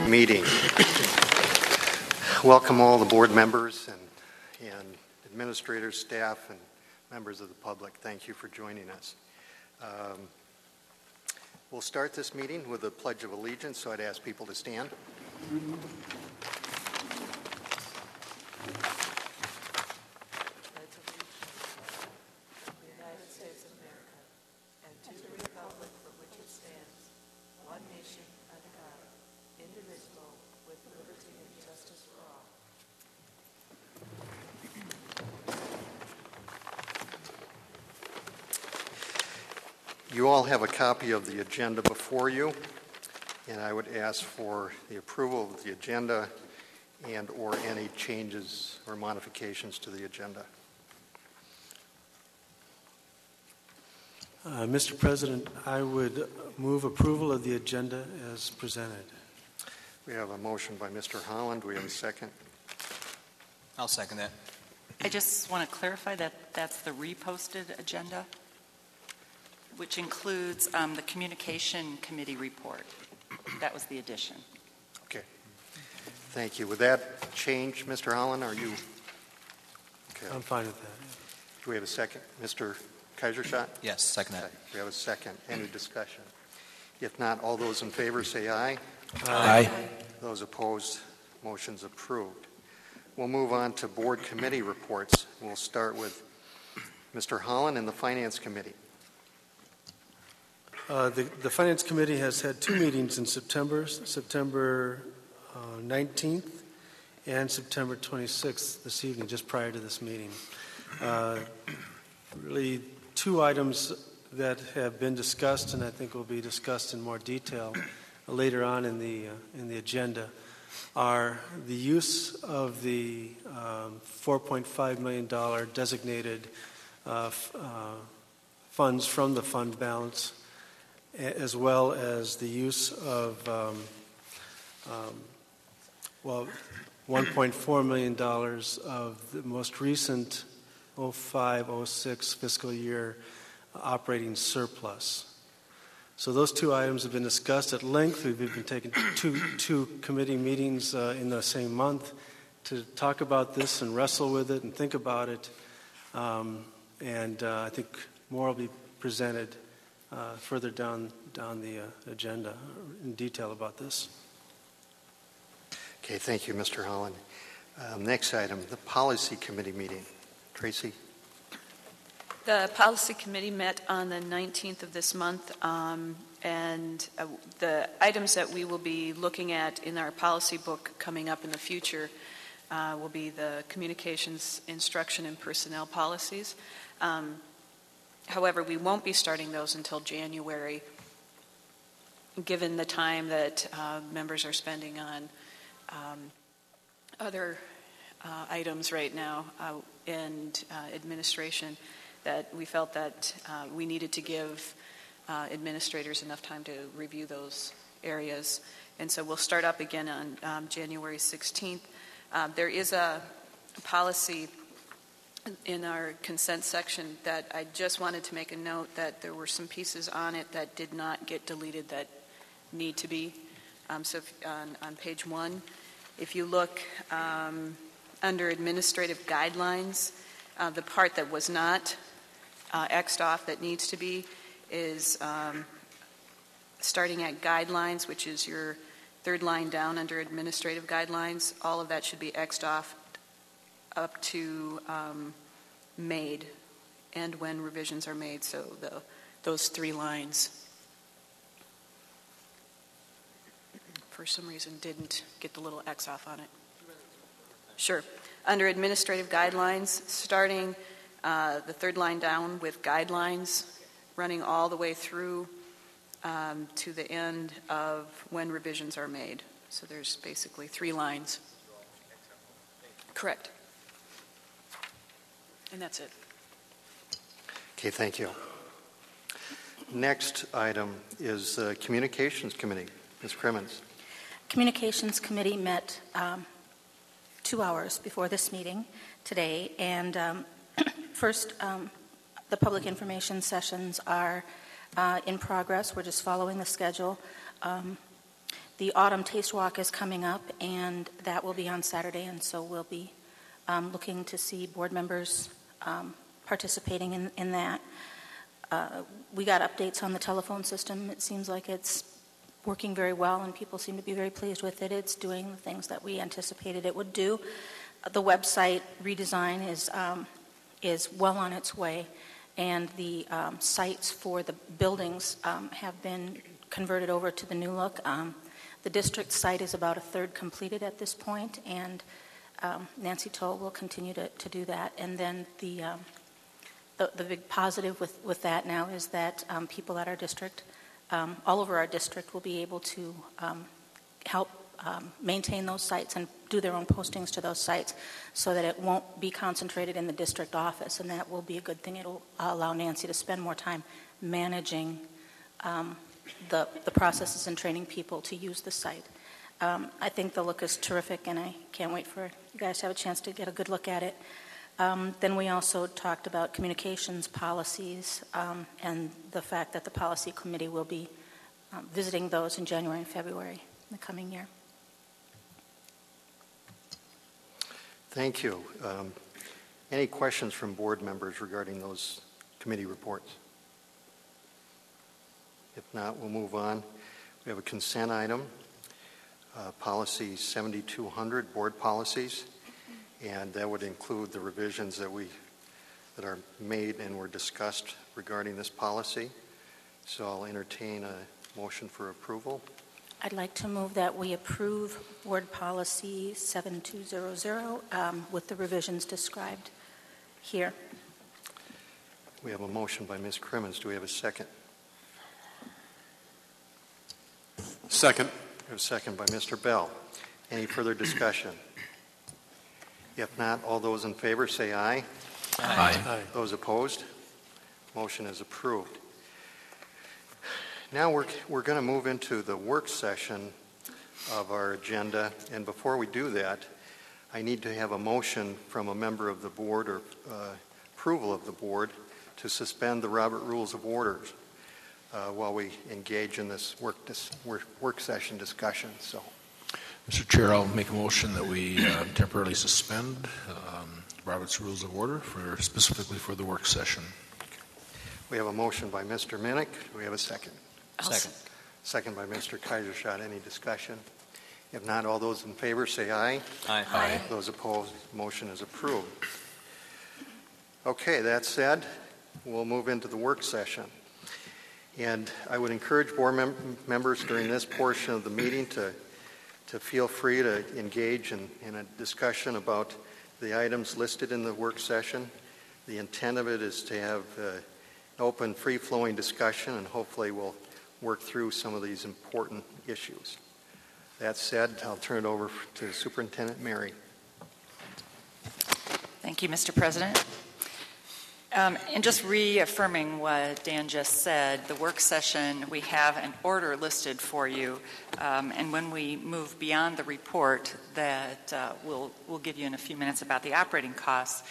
Meeting. Welcome all the board members and administrators, staff, and members of the public. Thank you for joining us. We'll start this meeting with a Pledge of Allegiance, so I'd ask people to stand. You all have a copy of the agenda before you, and I would ask for the approval of the agenda and or any changes or modifications to the agenda. Mr. President, I would move approval of the agenda as presented. We have a motion by Mr. Holland. Do we have a second? I'll second that. I just want to clarify that that's the reposted agenda, which includes the Communication Committee report. That was the addition. Okay. Thank you. With that change, Mr. Holland, are you? Okay. I'm fine with that. Do we have a second? Mr. Kaisershot? Yes, second that. Okay. We have a second. Any discussion? If not, all those in favor say aye. Aye. Those opposed, motion's approved. We'll move on to board committee reports. We'll start with Mr. Holland and the Finance Committee. The Finance Committee has had two meetings in September 19th and September 26th this evening, just prior to this meeting. Really two items that have been discussed and I think will be discussed in more detail later on in the agenda are the use of the $4.5 million designated funds from the fund balance, as well as the use of $1.4 million of the most recent 05-06 fiscal year operating surplus. So those two items have been discussed at length. We've been taking two committee meetings in the same month to talk about this and wrestle with it and think about it. And I think more will be presented further down the agenda in detail about this. Okay, thank you, Mr. Holland. Next item, the Policy Committee meeting. Tracy? The Policy Committee met on the 19th of this month, and the items that we will be looking at in our policy book coming up in the future will be the communications, instruction, and personnel policies. However, we won't be starting those until January, given the time that members are spending on other items right now in administration, that we felt that we needed to give administrators enough time to review those areas. And so we'll start up again on January 16th. There is a policy in our consent section that I just wanted to make a note that there were some pieces on it that did not get deleted that need to be. So on page 1, if you look under administrative guidelines, the part that was not X'd off that needs to be is starting at guidelines, which is your third line down under administrative guidelines. All of that should be X'd off up to made and when revisions are made, so those 3 lines. For some reason, didn't get the little X off on it. Sure. Under administrative guidelines, starting the 3rd line down with guidelines, running all the way through to the end of when revisions are made. So there's basically 3 lines. Correct. And that's it. Okay, thank you. Next item is the Communications Committee. Ms. Crimmins. Communications Committee met 2 hours before this meeting today, and first, the public information sessions are in progress. We're just following the schedule. The Autumn Taste Walk is coming up, and that will be on Saturday, and so we'll be looking to see board members participating in that. We got updates on the telephone system. It seems like it's working very well, and people seem to be very pleased with it. It's doing the things that we anticipated it would do. The website redesign is well on its way, and the sites for the buildings have been converted over to the new look. The district site is about 1/3 completed at this point, and Nancy Toll will continue to do that. And then the big positive with that now is that people at our district, all over our district, will be able to help maintain those sites and do their own postings to those sites so that it won't be concentrated in the district office, and that will be a good thing. It'll allow Nancy to spend more time managing the processes and training people to use the site. I think the look is terrific, and I can't wait for you guys to have a chance to get a good look at it. Then we also talked about communications policies and the fact that the policy committee will be visiting those in January and February in the coming year. Thank you. Any questions from board members regarding those committee reports? If not, we'll move on. We have a consent item, policy 7200, board policies, and that would include the revisions that are made and were discussed regarding this policy. So I'll entertain a motion for approval. I'd like to move that we approve board policy 7200 with the revisions described here. We have a motion by Ms. Crimmins. Do we have a second? Second. We have a second by Mr. Bell. Any further discussion? If not, all those in favor say aye. Aye. Those opposed? Motion is approved. Now we're going to move into the work session of our agenda, and before we do that, I need to have a motion from a member of the board or approval of the board to suspend the Robert Rules of Order while we engage in this work session discussion. So, Mr. Chair, I'll make a motion that we temporarily suspend Robert's Rules of Order specifically for the work session. we have a motion by Mr. Minnick. Do we have a second? Second. Second by Mr. Kaiserschott. Any discussion? If not, all those in favor say aye. Aye. Aye. Those opposed, motion is approved. Okay, that said, we'll move into the work session. And I would encourage board members during this portion of the meeting to feel free to engage in a discussion about the items listed in the work session. The intent of it is to have an open, free-flowing discussion, and hopefully we'll work through some of these important issues. That said, I'll turn it over to Superintendent Mary. Thank you, Mr. President. And just reaffirming what Dan just said, the work session, we have an order listed for you, and when we move beyond the report that we'll give you in a few minutes about the operating costs,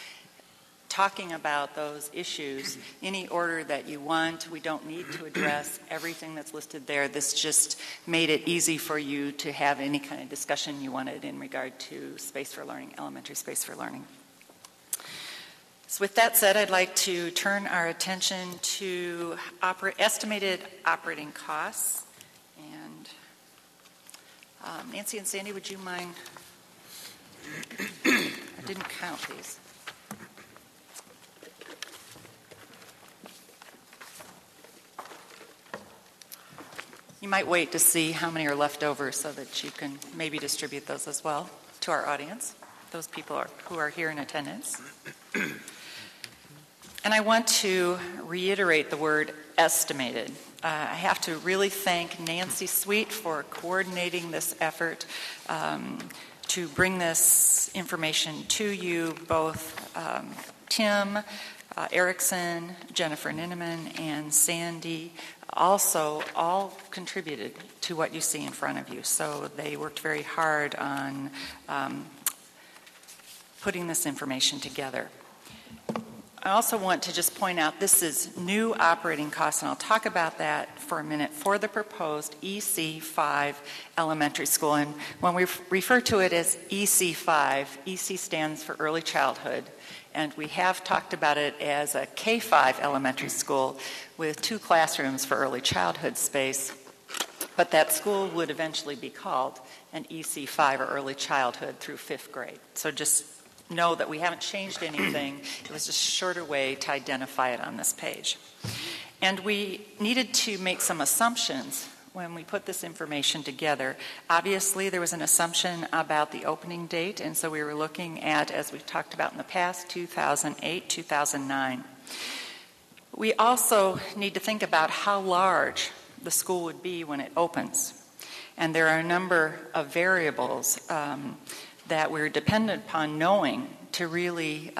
talking about those issues, any order that you want, we don't need to address everything that's listed there. This just made it easy for you to have any kind of discussion you wanted in regard to space for learning, elementary space for learning. So with that said, I'd like to turn our attention to estimated operating costs. And Nancy and Sandy, would you mind? I didn't count these. You might wait to see how many are left over so that you can maybe distribute those as well to our audience, those people who are here in attendance. And I want to reiterate the word estimated. I have to really thank Nancy Sweet for coordinating this effort to bring this information to you, both Tim Erickson, Jennifer Ninneman, and Sandy also all contributed to what you see in front of you. So they worked very hard on putting this information together. I also want to just point out this is new operating costs, and I'll talk about that for a minute, for the proposed EC5 elementary school. And when we refer to it as EC5, EC stands for early childhood, and we have talked about it as a K5 elementary school with 2 classrooms for early childhood space, but that school would eventually be called an EC5 or early childhood through 5th grade. So just know that we haven't changed anything. It was just a shorter way to identify it on this page. And we needed to make some assumptions when we put this information together. Obviously, there was an assumption about the opening date, and so we were looking at, as we've talked about in the past, 2008, 2009. We also need to think about how large the school would be when it opens. And there are a number of variables that we're dependent upon knowing to really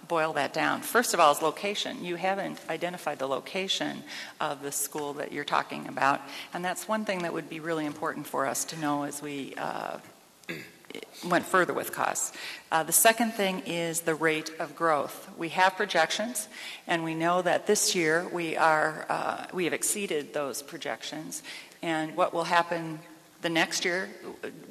boil that down. First of all is location. You haven't identified the location of the school that you're talking about, and that's one thing that would be really important for us to know as we went further with costs. The second thing is the rate of growth. We have projections, and we know that this year we have exceeded those projections, and what will happen the next year,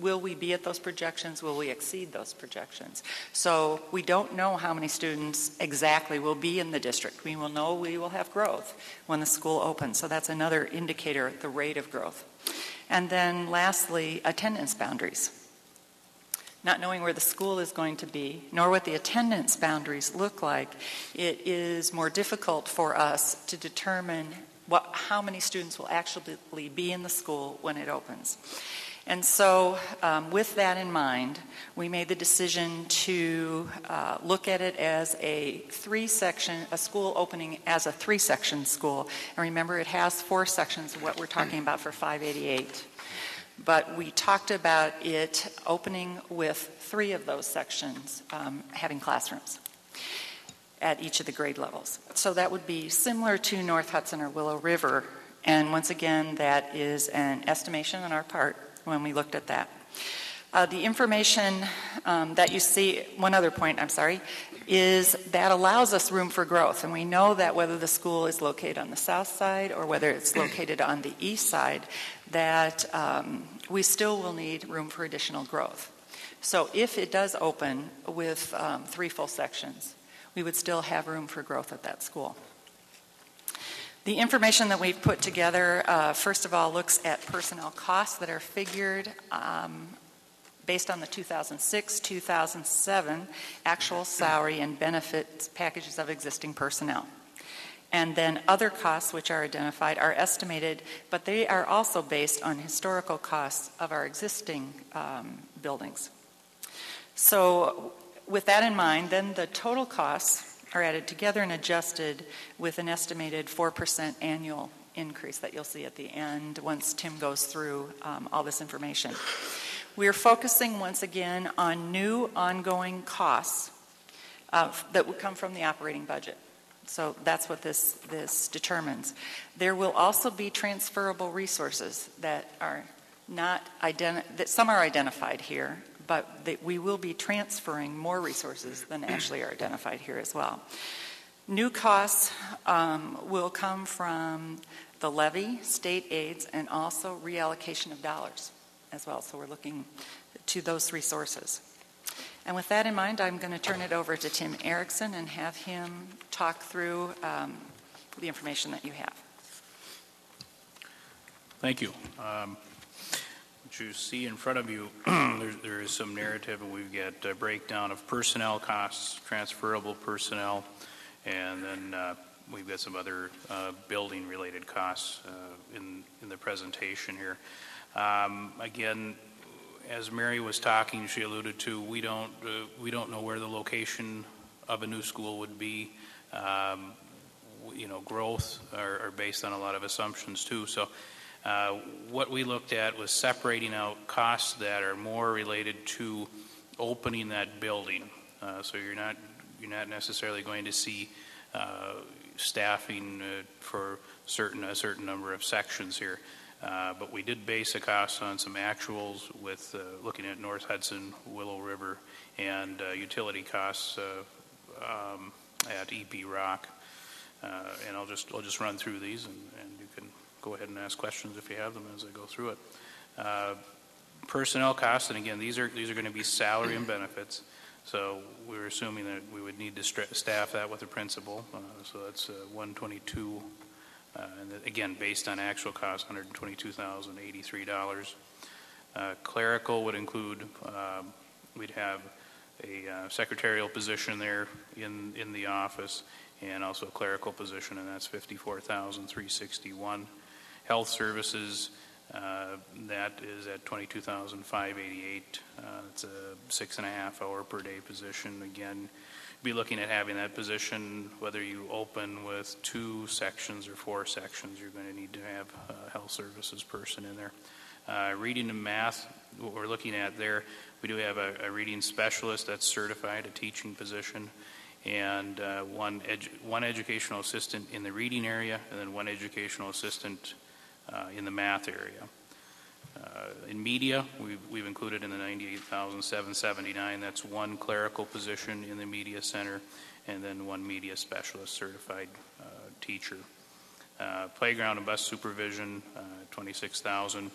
will we be at those projections? Will we exceed those projections? So we don't know how many students exactly will be in the district. We will know we will have growth when the school opens. So that's another indicator, the rate of growth. And then lastly, attendance boundaries. Not knowing where the school is going to be, nor what the attendance boundaries look like, it is more difficult for us to determine how many students will actually be in the school when it opens. And so with that in mind, we made the decision to look at it as a school opening as a 3-section school. And remember, it has 4 sections of what we're talking about for 588. But we talked about it opening with 3 of those sections having classrooms at each of the grade levels. So that would be similar to North Hudson or Willow River. And once again, that is an estimation on our part when we looked at that. The information that you see, one other point, is that allows us room for growth. And we know that whether the school is located on the south side or whether it's located on the east side, that we still will need room for additional growth. So if it does open with 3 full sections, we would still have room for growth at that school. The information that we've put together, first of all, looks at personnel costs that are figured based on the 2006-2007 actual salary and benefits packages of existing personnel. And then other costs which are identified are estimated, but they are also based on historical costs of our existing buildings. So with that in mind, then the total costs are added together and adjusted with an estimated 4% annual increase that you'll see at the end once Tim goes through all this information. We're focusing once again on new ongoing costs that would come from the operating budget. So that's what this determines. There will also be transferable resources that are not that some are identified here, but we will be transferring more resources than actually are identified here as well. New costs will come from the levy, state aids, and also reallocation of dollars as well. So we're looking to those 3 sources. And with that in mind, I'm going to turn it over to Tim Erickson and have him talk through the information that you have. Thank you. What you see in front of you, there is some narrative, and we've got a breakdown of personnel costs, transferable personnel, and then we've got some other building-related costs in the presentation here. Again, as Mary was talking, she alluded to we don't know where the location of a new school would be. Growth are based on a lot of assumptions too. So what we looked at was separating out costs that are more related to opening that building. So you're not necessarily going to see staffing for a certain number of sections here. But we did base a cost on some actuals with looking at North Hudson, Willow River, and utility costs at EP Rock. And I'll just run through these, and you can go ahead and ask questions if you have them as I go through it. Personnel costs, and again, these are going to be salary and benefits. So we're assuming that we would need to staff that with a principal. So that's 122. And again, based on actual cost, $122,083. Clerical would include, we'd have a secretarial position there in the office, and also a clerical position, and that's $54,361. Health services, that is at $22,588. It's a 6.5-hour per day position. Again, be looking at having that position, whether you open with 2 sections or 4 sections, you're going to need to have a health services person in there. Reading and math, what we're looking at there, we do have a reading specialist that's certified, a teaching position, and one educational assistant in the reading area, and then one educational assistant in the math area. In media, we've included in the $98,779. That's one clerical position in the media center, and then one media specialist certified teacher. Playground and bus supervision, $26,000,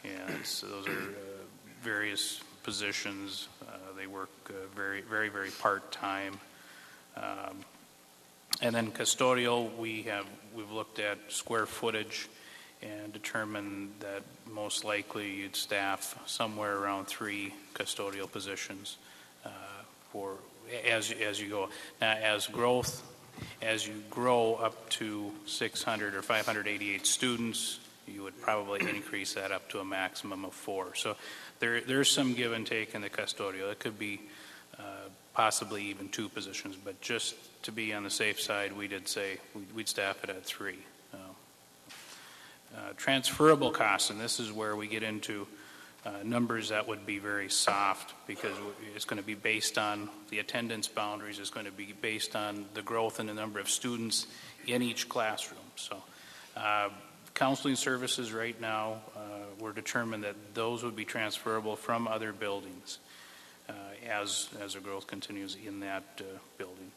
and so those are various positions. They work very, very, very part-time. And then custodial, we've looked at square footage and determined that most likely you'd staff somewhere around 3 custodial positions as you go. Now, as you grow up to 600 or 588 students, you would probably increase that up to a maximum of 4. So there's some give and take in the custodial. It could be possibly even 2 positions, but just to be on the safe side, we did say we'd staff it at 3. Transferable costs, and this is where we get into numbers that would be very soft, because it's going to be based on the attendance boundaries. It's going to be based on the growth in the number of students in each classroom. So counseling services right now, we're determined that those would be transferable from other buildings as the growth continues in that building.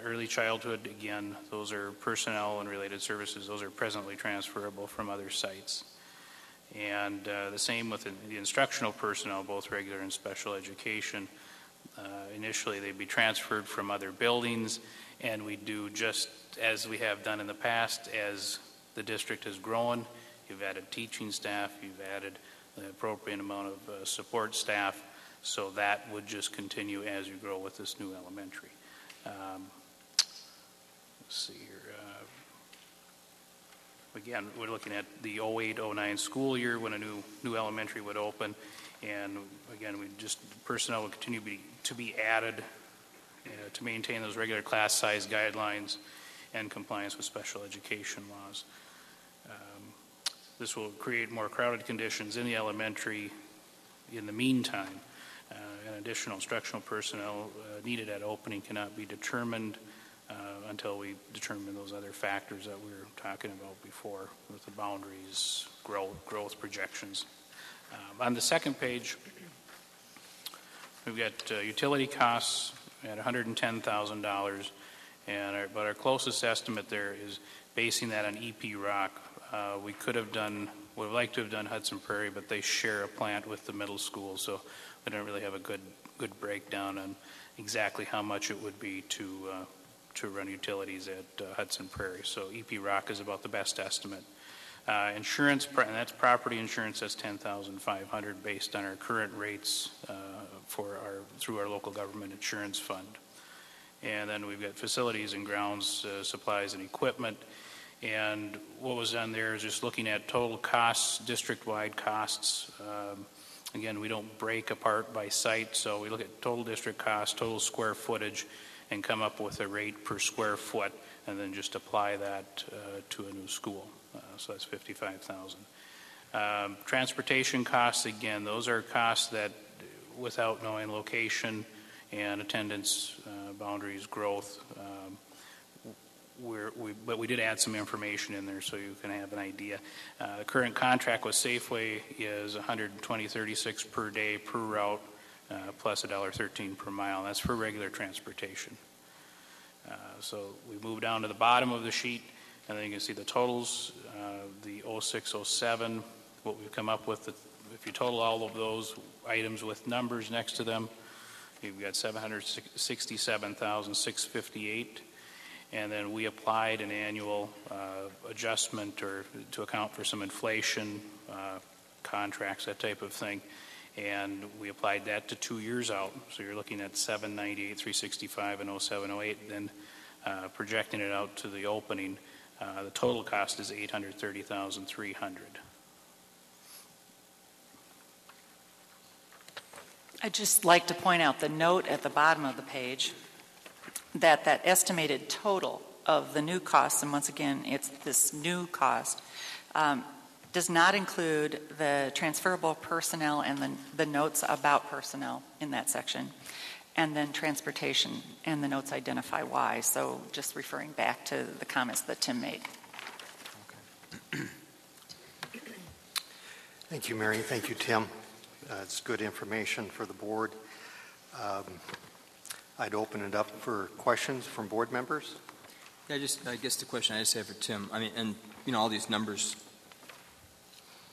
Early childhood, again, those are personnel and related services. Those are presently transferable from other sites. And the same with the instructional personnel, both regular and special education. Initially, they'd be transferred from other buildings, and we do just as we have done in the past. As the district has grown, you've added teaching staff, you've added the appropriate amount of support staff, so that would just continue as you grow with this new elementary. Let's see here. Again, we're looking at the 08-09 school year when a new elementary would open, and again, personnel would continue to be added to maintain those regular class size guidelines and compliance with special education laws. This will create more crowded conditions in the elementary. In the meantime, and additional instructional personnel needed at opening cannot be determined until we determine those other factors that we were talking about before with the boundaries, growth projections. On the second page, we've got utility costs at $110,000, but our closest estimate there is basing that on EP Rock. We would like to have done Hudson Prairie, but they share a plant with the middle school, so we don't really have a good breakdown on exactly how much it would be to run utilities at Hudson Prairie. So EP Rock is about the best estimate. Insurance, and that's property insurance, that's $10,500 based on our current rates through our local government insurance fund. And then we've got facilities and grounds, supplies and equipment. And what was done there is just looking at total costs, district-wide costs. Again, we don't break apart by site, so we look at total district cost, total square footage, and come up with a rate per square foot, and then just apply that to a new school. So that's $55,000. Transportation costs, again, those are costs that, without knowing location and attendance, boundaries, growth, but we did add some information in there so you can have an idea. The current contract with Safeway is $120.36 per day per route, plus $1.13 per mile. That's for regular transportation. So we move down to the bottom of the sheet, and then you can see the totals, the 0607, what we've come up with. If you total all of those items with numbers next to them, you've got $767,658. And then we applied an annual adjustment or to account for some inflation, contracts, that type of thing. And we applied that to 2 years out. So you're looking at $798,365 and 0708, then projecting it out to the opening. The total cost is $830,300. I'd just like to point out the note at the bottom of the page that estimated total of the new costs, and once again, it's this new cost, does not include the transferable personnel and the notes about personnel in that section, and then transportation, and the notes identify why. So just referring back to the comments that Tim made. Thank you, Mary. Thank you, Tim. It's good information for the board. I'd open it up for questions from board members. Yeah, I guess the question I just have for Tim, I mean, and, all these numbers,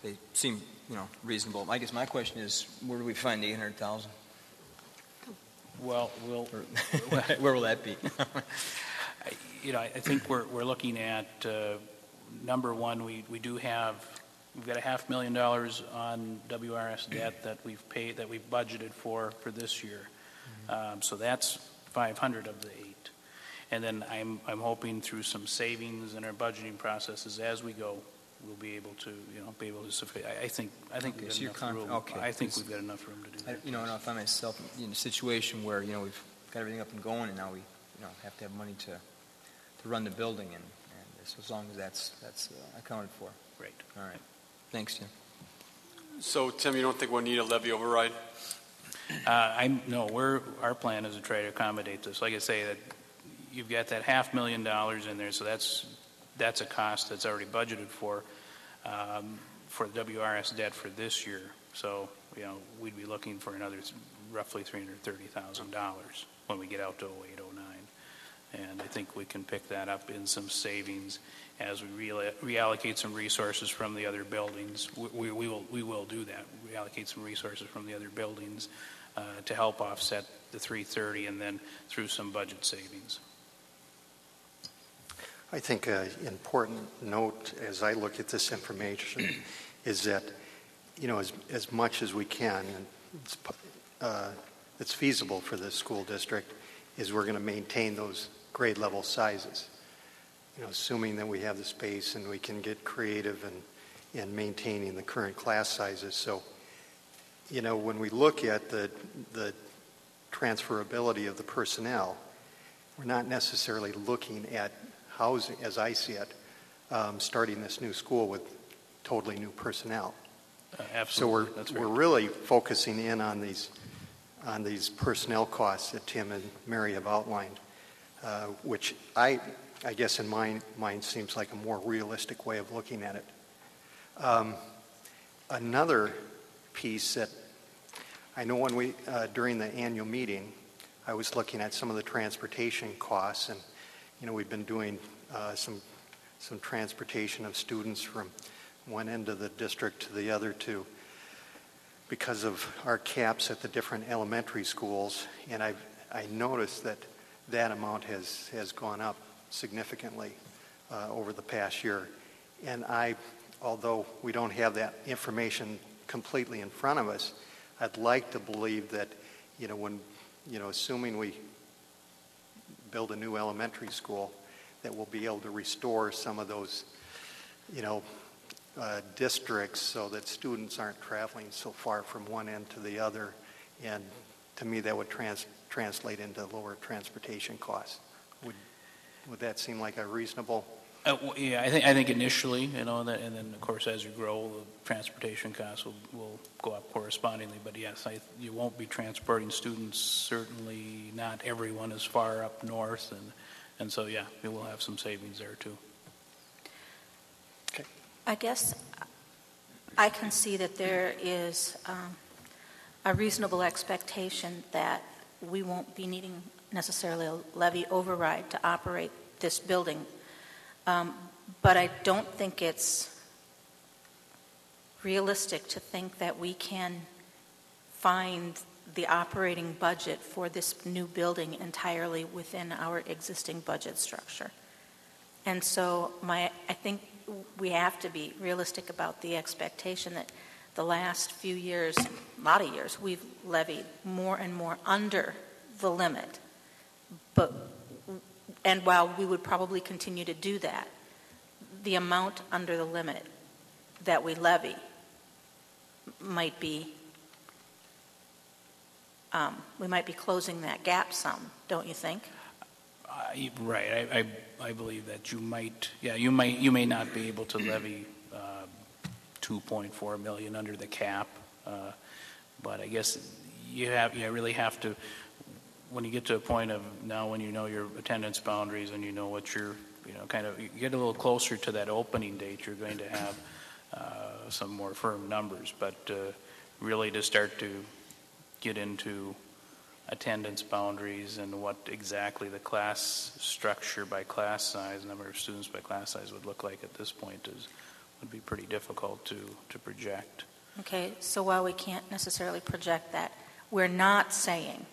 they seem, reasonable. I guess my question is, where do we find the $800,000? Well, where will that be? I think we're looking at, number one, we've got $500,000 on WRS debt that we've budgeted for this year. So that's 500 of the 8. And then I'm hoping through some savings in our budgeting processes as we go, we'll be able to, I think we've got enough room. Okay. I think we've got enough room to do that. I find myself in a situation where, we've got everything up and going, and now we, have to have money to run the building, and so as long as that's accounted for. Right. All right. Thanks, Tim. So, Tim, you don't think we'll need a levy override? Our plan is to try to accommodate this. Like I say, that you've got that $500,000 in there, so that's a cost that's already budgeted for the WRS debt for this year. So, we'd be looking for another roughly $330,000 when we get out to 08, 09. And I think we can pick that up in some savings as we reallocate some resources from the other buildings. We will do that. Reallocate some resources from the other buildings to help offset the $330,000, and then through some budget savings. I think an important note as I look at this information is that, as much as we can, and it's feasible for the school district, is we're going to maintain those grade level sizes. Assuming that we have the space and we can get creative in maintaining the current class sizes. So, when we look at the transferability of the personnel, we're not necessarily looking at housing, as I see it, starting this new school with totally new personnel. Absolutely. So we're really focusing in on these personnel costs that Tim and Mary have outlined, which I guess in my mind seems like a more realistic way of looking at it. Another piece that I know when during the annual meeting, I was looking at some of the transportation costs, and we've been doing some transportation of students from one end of the district to the other because of our caps at the different elementary schools, and I noticed that amount has gone up significantly over the past year. And I although we don't have that information completely in front of us, I'd like to believe that, when, assuming we build a new elementary school, that we'll be able to restore some of those, districts so that students aren't traveling so far from one end to the other. And to me, that would translate into lower transportation costs. Would that seem like a reasonable? Yeah, I think initially, and then of course as you grow, the transportation costs will go up correspondingly. But yes, you won't be transporting students. Certainly, not everyone is far up north, and so yeah, we will have some savings there too. Okay. I guess I can see that there is a reasonable expectation that we won't be needing necessarily a levy override to operate this building. But I don't think it's realistic to think that we can find the operating budget for this new building entirely within our existing budget structure. And so I think we have to be realistic about the expectation that the last few years, a lot of years, we've levied more and more under the limit. And while we would probably continue to do that, the amount under the limit that we levy might be, we might be closing that gap some, don't you think? Right. I believe that you might. Yeah, you may not be able to levy $2.4 million under the cap, but I guess you really have to. When you get to a point of now, when you know your attendance boundaries and you know what you're, you get a little closer to that opening date, you're going to have some more firm numbers. But really, to start to get into attendance boundaries and what exactly the class structure by class size, number of students by class size would look like at this point would be pretty difficult to project. Okay, so while we can't necessarily project that, we're not saying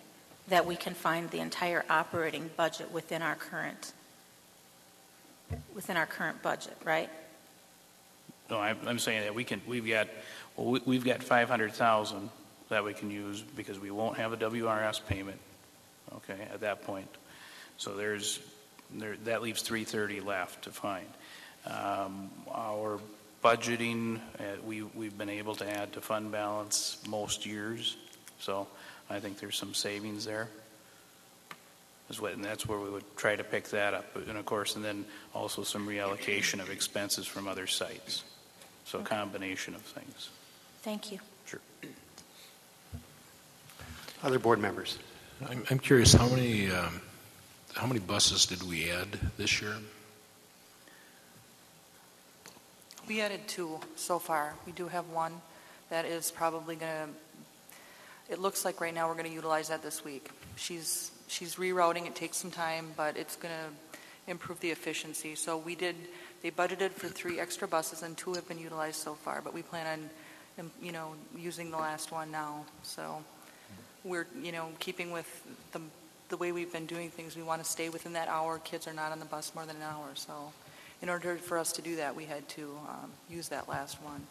that we can find the entire operating budget within our current budget, right? No, I'm saying that we've got $500,000 that we can use because we won't have a WRS payment, okay, at that point. So that leaves $330 left to find. Our budgeting, we've been able to add to fund balance most years, so I think there's some savings there. And that's where we would try to pick that up. And of course, and then also some reallocation of expenses from other sites. So a combination of things. Thank you. Sure. Other board members? I'm curious, how many buses did we add this year? We added 2 so far. We do have one that is probably going to, it looks like right now we're going to utilize that this week. She's rerouting. It takes some time, but it's going to improve the efficiency. So they budgeted for 3 extra buses and 2 have been utilized so far, but we plan on, using the last one now. So we're, keeping with the way we've been doing things, we want to stay within that hour. Kids are not on the bus more than an hour. So in order for us to do that, we had to use that last one.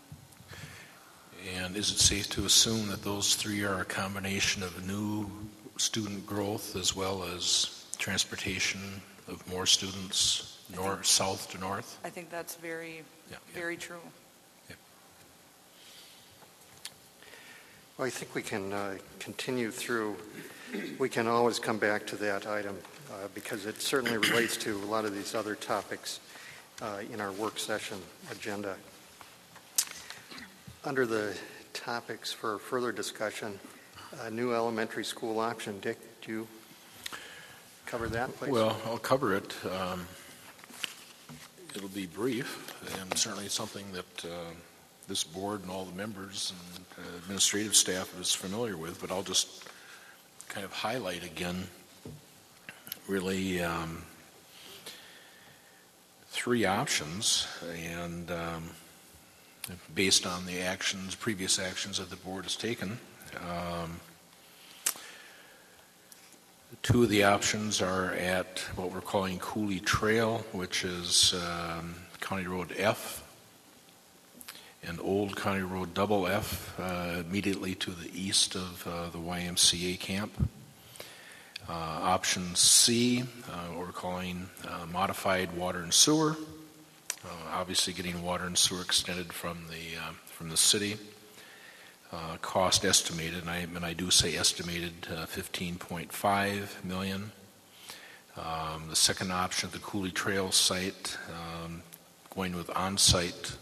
And is it safe to assume that those 3 are a combination of new student growth as well as transportation of more students south to north? I think that's very true. Yeah. Well, I think we can continue through. We can always come back to that item because it certainly relates to a lot of these other topics in our work session agenda. Under the topics for further discussion, new elementary school option. Dick, do you cover that, please? Well, I'll cover it. It'll be brief, and certainly something that this board and all the members and administrative staff is familiar with, but I'll just kind of highlight again really 3 options, and based on the previous actions that the board has taken. 2 of the options are at what we're calling Cooley Trail, which is County Road F, and Old County Road Double F, immediately to the east of the YMCA camp. Option C, we're calling modified water and sewer. Obviously, getting water and sewer extended from the city. Cost estimated, and I do say estimated, $15.5 million. The second option, the Cooley Trail site, going with on-site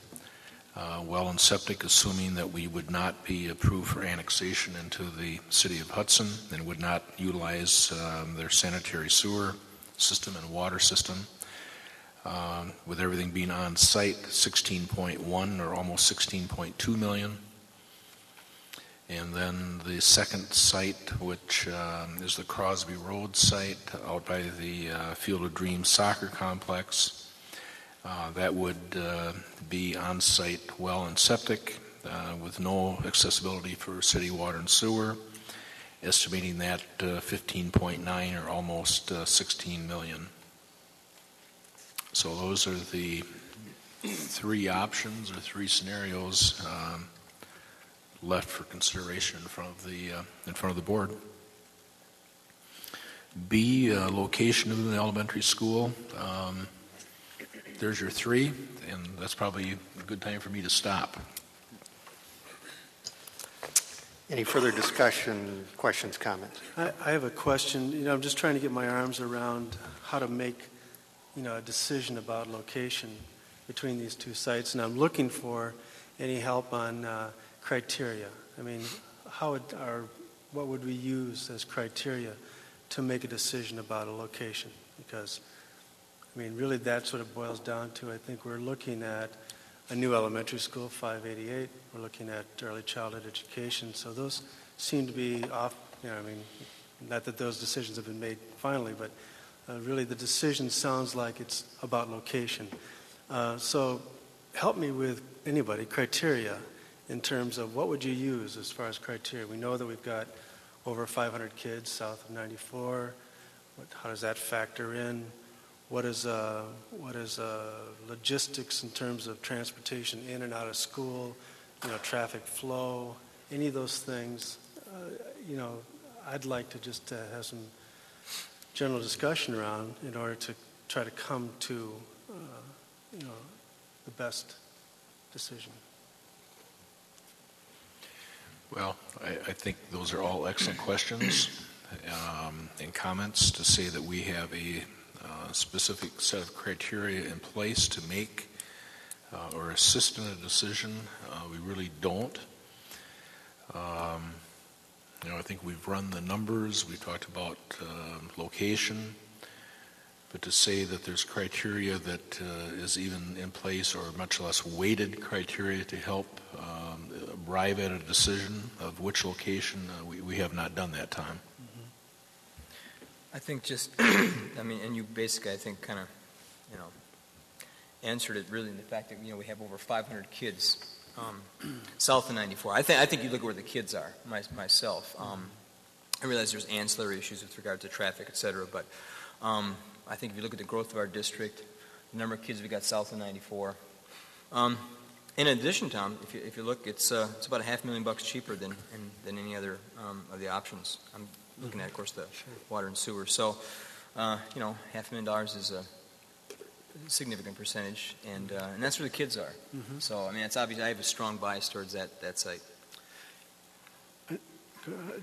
well and septic, assuming that we would not be approved for annexation into the city of Hudson and would not utilize their sanitary sewer system and water system. With everything being on site, 16.1 or almost 16.2 million. And then the second site, which is the Crosby Road site out by the Field of Dreams soccer complex. That would be on-site well and septic with no accessibility for city water and sewer, estimating that 15.9 or almost 16 million. So those are the three options or three scenarios left for consideration in front of the board. B, location of the elementary school. There's your three, and that's probably a good time for me to stop. Any further discussion, questions, comments? I have a question. I'm just trying to get my arms around how to make, a decision about location between these two sites, and I'm looking for any help on criteria. I mean, what would we use as criteria to make a decision about a location? Because, really that's what it boils down to. I think we're looking at a new elementary school, 588. We're looking at early childhood education. So those seem to be off, not that those decisions have been made finally, but really the decision sounds like it's about location. So help me with anybody, criteria, in terms of what would you use as far as criteria. We know that we've got over 500 kids south of 94. How does that factor in? What is logistics in terms of transportation in and out of school, traffic flow, any of those things? I'd like to just have some general discussion around in order to try to come to, the best decision. Well, I think those are all excellent questions and comments to say that we have a specific set of criteria in place to make or assist in a decision. We really don't. I think we've run the numbers. We've talked about location. But to say that there's criteria that is even in place or much less weighted criteria to help arrive at a decision of which location, we have not done that time. I think just, and you basically, I think, kind of, answered it really in the fact that, we have over 500 kids south of 94. I think you look at where the kids are, myself. I realize there's ancillary issues with regard to traffic, et cetera, but I think if you look at the growth of our district, the number of kids we got south of 94. In addition, Tom, if you look, it's about $500,000 cheaper than any other of the options. I'm looking at, of course, the water and sewer. So, $500,000 is a significant percentage, and that's where the kids are. Mm-hmm. So, it's obvious I have a strong bias towards that site.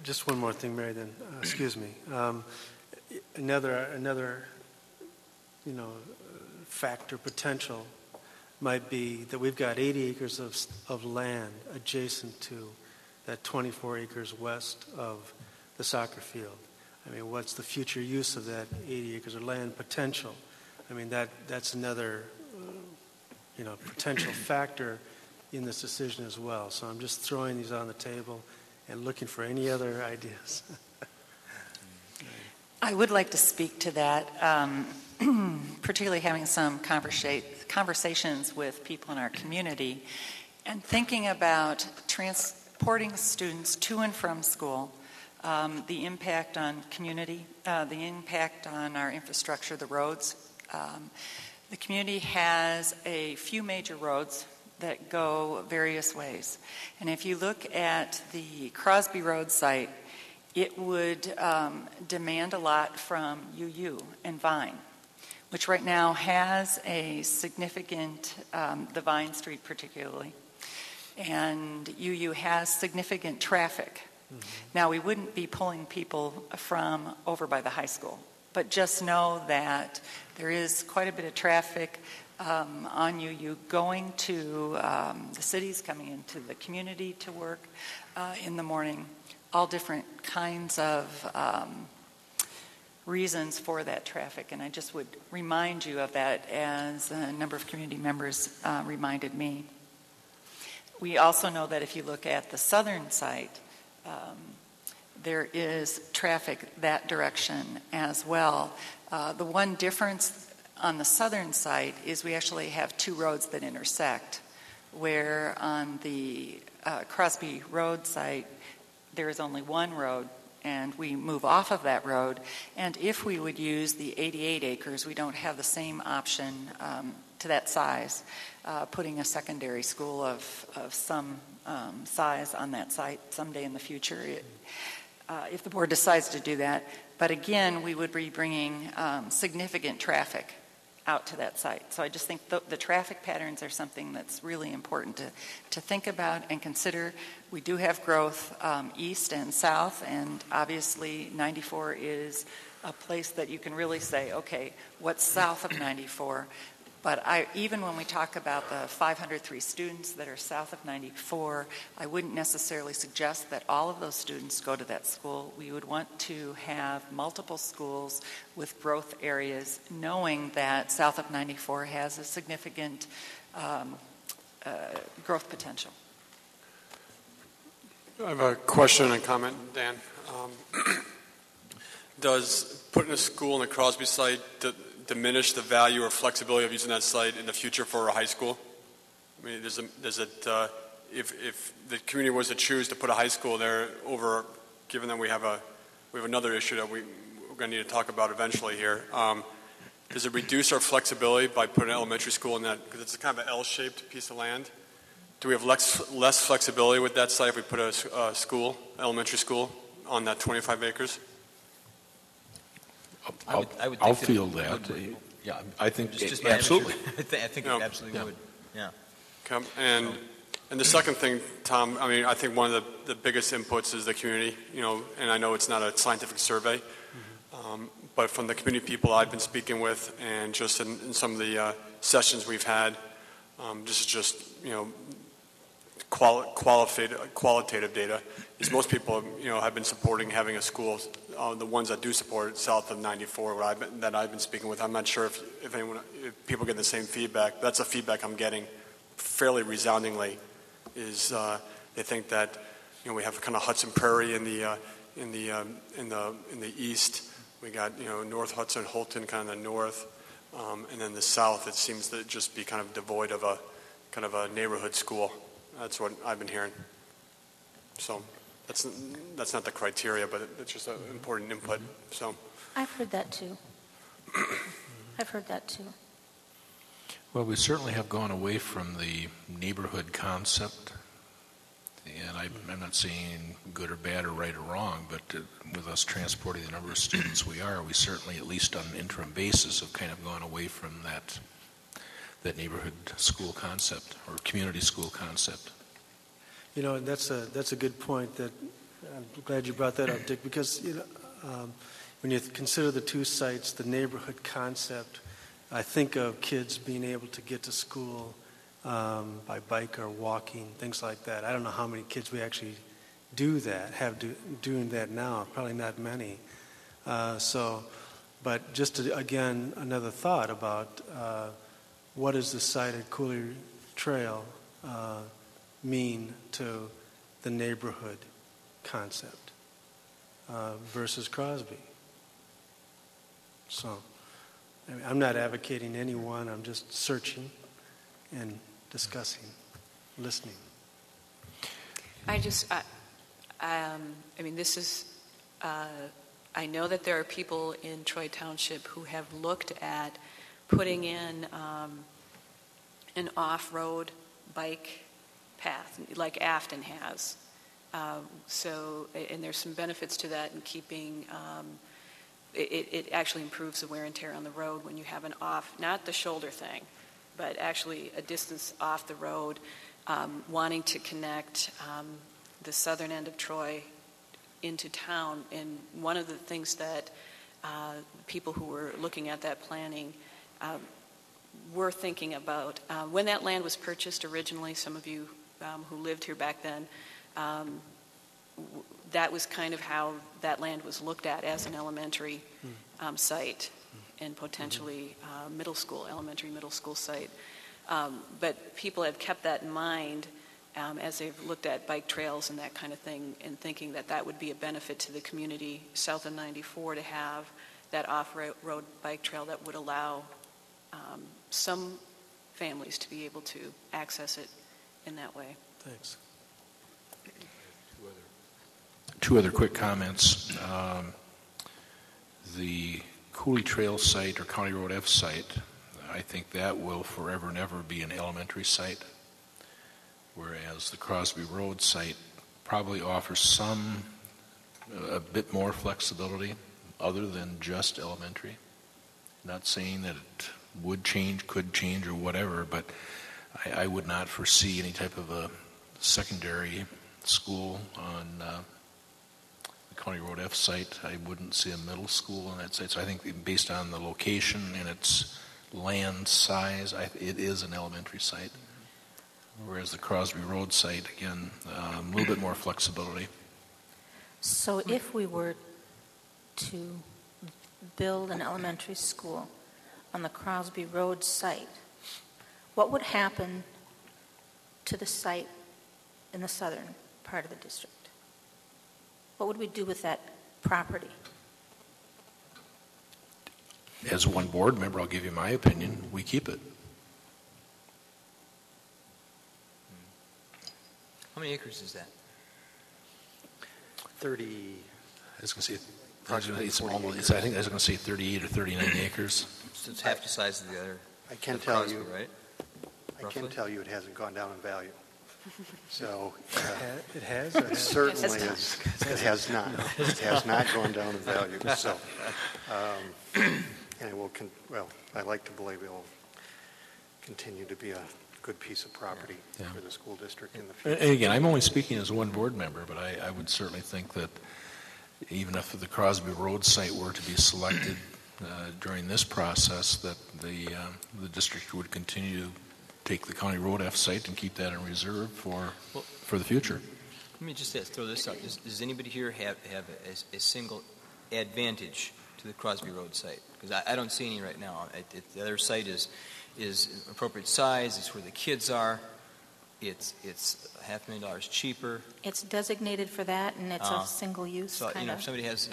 Just one more thing, Mary, then. Excuse me. Another factor potential might be that we've got 80 acres of land adjacent to that 24 acres west of the soccer field. What's the future use of that 80 acres of land potential? That's another, potential factor in this decision as well. So I'm just throwing these on the table and looking for any other ideas. I would like to speak to that, particularly having some conversations with people in our community and thinking about transporting students to and from school, the impact on community, the impact on our infrastructure, the roads. The community has a few major roads that go various ways. And if you look at the Crosby Road site, it would demand a lot from UU and Vine, which right now has a significant, the Vine Street particularly, and UU has significant traffic. Now, we wouldn't be pulling people from over by the high school, but just know that there is quite a bit of traffic on UU going to the cities, coming into the community to work in the morning, all different kinds of reasons for that traffic. And I just would remind you of that as a number of community members reminded me. We also know that if you look at the southern site, there is traffic that direction as well. The one difference on the southern site is we actually have two roads that intersect, where on the Crosby Road site there is only one road, and we move off of that road. And if we would use the 88 acres, we don't have the same option to that size, putting a secondary school of some size on that site someday in the future, if the board decides to do that. But again, we would be bringing significant traffic out to that site. So I just think the traffic patterns are something that's really important to think about and consider. We do have growth east and south, and obviously 94 is a place that you can really say, okay, what's south of 94? But even when we talk about the 503 students that are south of 94, I wouldn't necessarily suggest that all of those students go to that school. We would want to have multiple schools with growth areas, knowing that south of 94 has a significant growth potential. I have a question and a comment, Dan. Does putting a school in the Crosby site diminish the value or flexibility of using that site in the future for a high school? I mean, if the community was to choose to put a high school there, given that we have another issue that we're going to need to talk about eventually here, does it reduce our flexibility by putting an elementary school in that? Because it's kind of an L-shaped piece of land. Do we have less flexibility with that site if we put a elementary school, on that 25 acres? I'll field that. Yeah, I think absolutely. I think it absolutely would. Yeah. Okay. And the second thing, Tom, I mean, I think one of the biggest inputs is the community. And I know it's not a scientific survey, but from the community people I've been speaking with, and just in some of the sessions we've had, this is just qualitative data. Is most people have been supporting having a school. The ones that do support it south of 94 that I've been speaking with, I'm not sure if people get the same feedback. That's the feedback I'm getting fairly resoundingly. Is they think that we have kind of Hudson Prairie in the east. We got North Hudson, Holton, kind of the north, and then the south. It seems to just be kind of devoid of a kind of a neighborhood school. That's what I've been hearing. So. That's not the criteria, but it's just an important input. So I've heard that too. Well, we certainly have gone away from the neighborhood concept, and I'm not saying good or bad or right or wrong, but with us transporting the number of students we certainly, at least on an interim basis, have kind of gone away from that neighborhood school concept or community school concept. That's a good point. That I'm glad you brought that up, Dick, because when you consider the two sites, the neighborhood concept, I think of kids being able to get to school by bike or walking, things like that. I don't know how many kids we actually doing that now. Probably not many. But just again, another thought about what is the site at Cooley Trail mean to the neighborhood concept versus Crosby. So I'm not advocating any one. I'm just searching and discussing, listening. This is, I know that there are people in Troy Township who have looked at putting in an off-road bike path, like Afton has. And there's some benefits to that in keeping, it actually improves the wear and tear on the road when you have an off, not the shoulder thing, but actually a distance off the road, wanting to connect the southern end of Troy into town. And one of the things that people who were looking at that planning were thinking about, when that land was purchased originally, some of you who lived here back then, that was kind of how that land was looked at, as an elementary site and potentially elementary middle school site. But people have kept that in mind as they've looked at bike trails and that kind of thing, and thinking that that would be a benefit to the community south of 94 to have that off-road bike trail that would allow some families to be able to access it in that way. Thanks. Two other quick comments. The Cooley Trail site or County Road F site, I think that will forever and ever be an elementary site, whereas the Crosby Road site probably offers a bit more flexibility other than just elementary. Not saying that it would change, could change, or whatever, but I would not foresee any type of a secondary school on the County Road F site. I wouldn't see a middle school on that site. So I think based on the location and its land size, it is an elementary site. Whereas the Crosby Road site, again, a little bit more flexibility. So if we were to build an elementary school on the Crosby Road site, what would happen to the site in the southern part of the district? What would we do with that property? As one board member, I'll give you my opinion. We keep it. How many acres is that? 30. I was going to say, Approximately it's 40 almost, acres. I think I was going to say 38 or 39 acres. So it's half the size of the other. I can of tell Crosby, you, right? I Roughly? can tell you it hasn't gone down in value. So It has? Or it certainly is. It has not. It has not gone down in value. So, and it will. I like to believe it will continue to be a good piece of property for the school district in the future. And again, I'm only speaking as one board member, but I would certainly think that even if the Crosby Road site were to be selected during this process, that the district would continue to take the County Road F site and keep that in reserve for the future. Let me just throw this out. Does anybody here have a single advantage to the Crosby Road site? Because I don't see any right now. The other site is appropriate size. It's where the kids are. It's $500,000 cheaper. It's designated for that, and it's a single use So kind if of. somebody has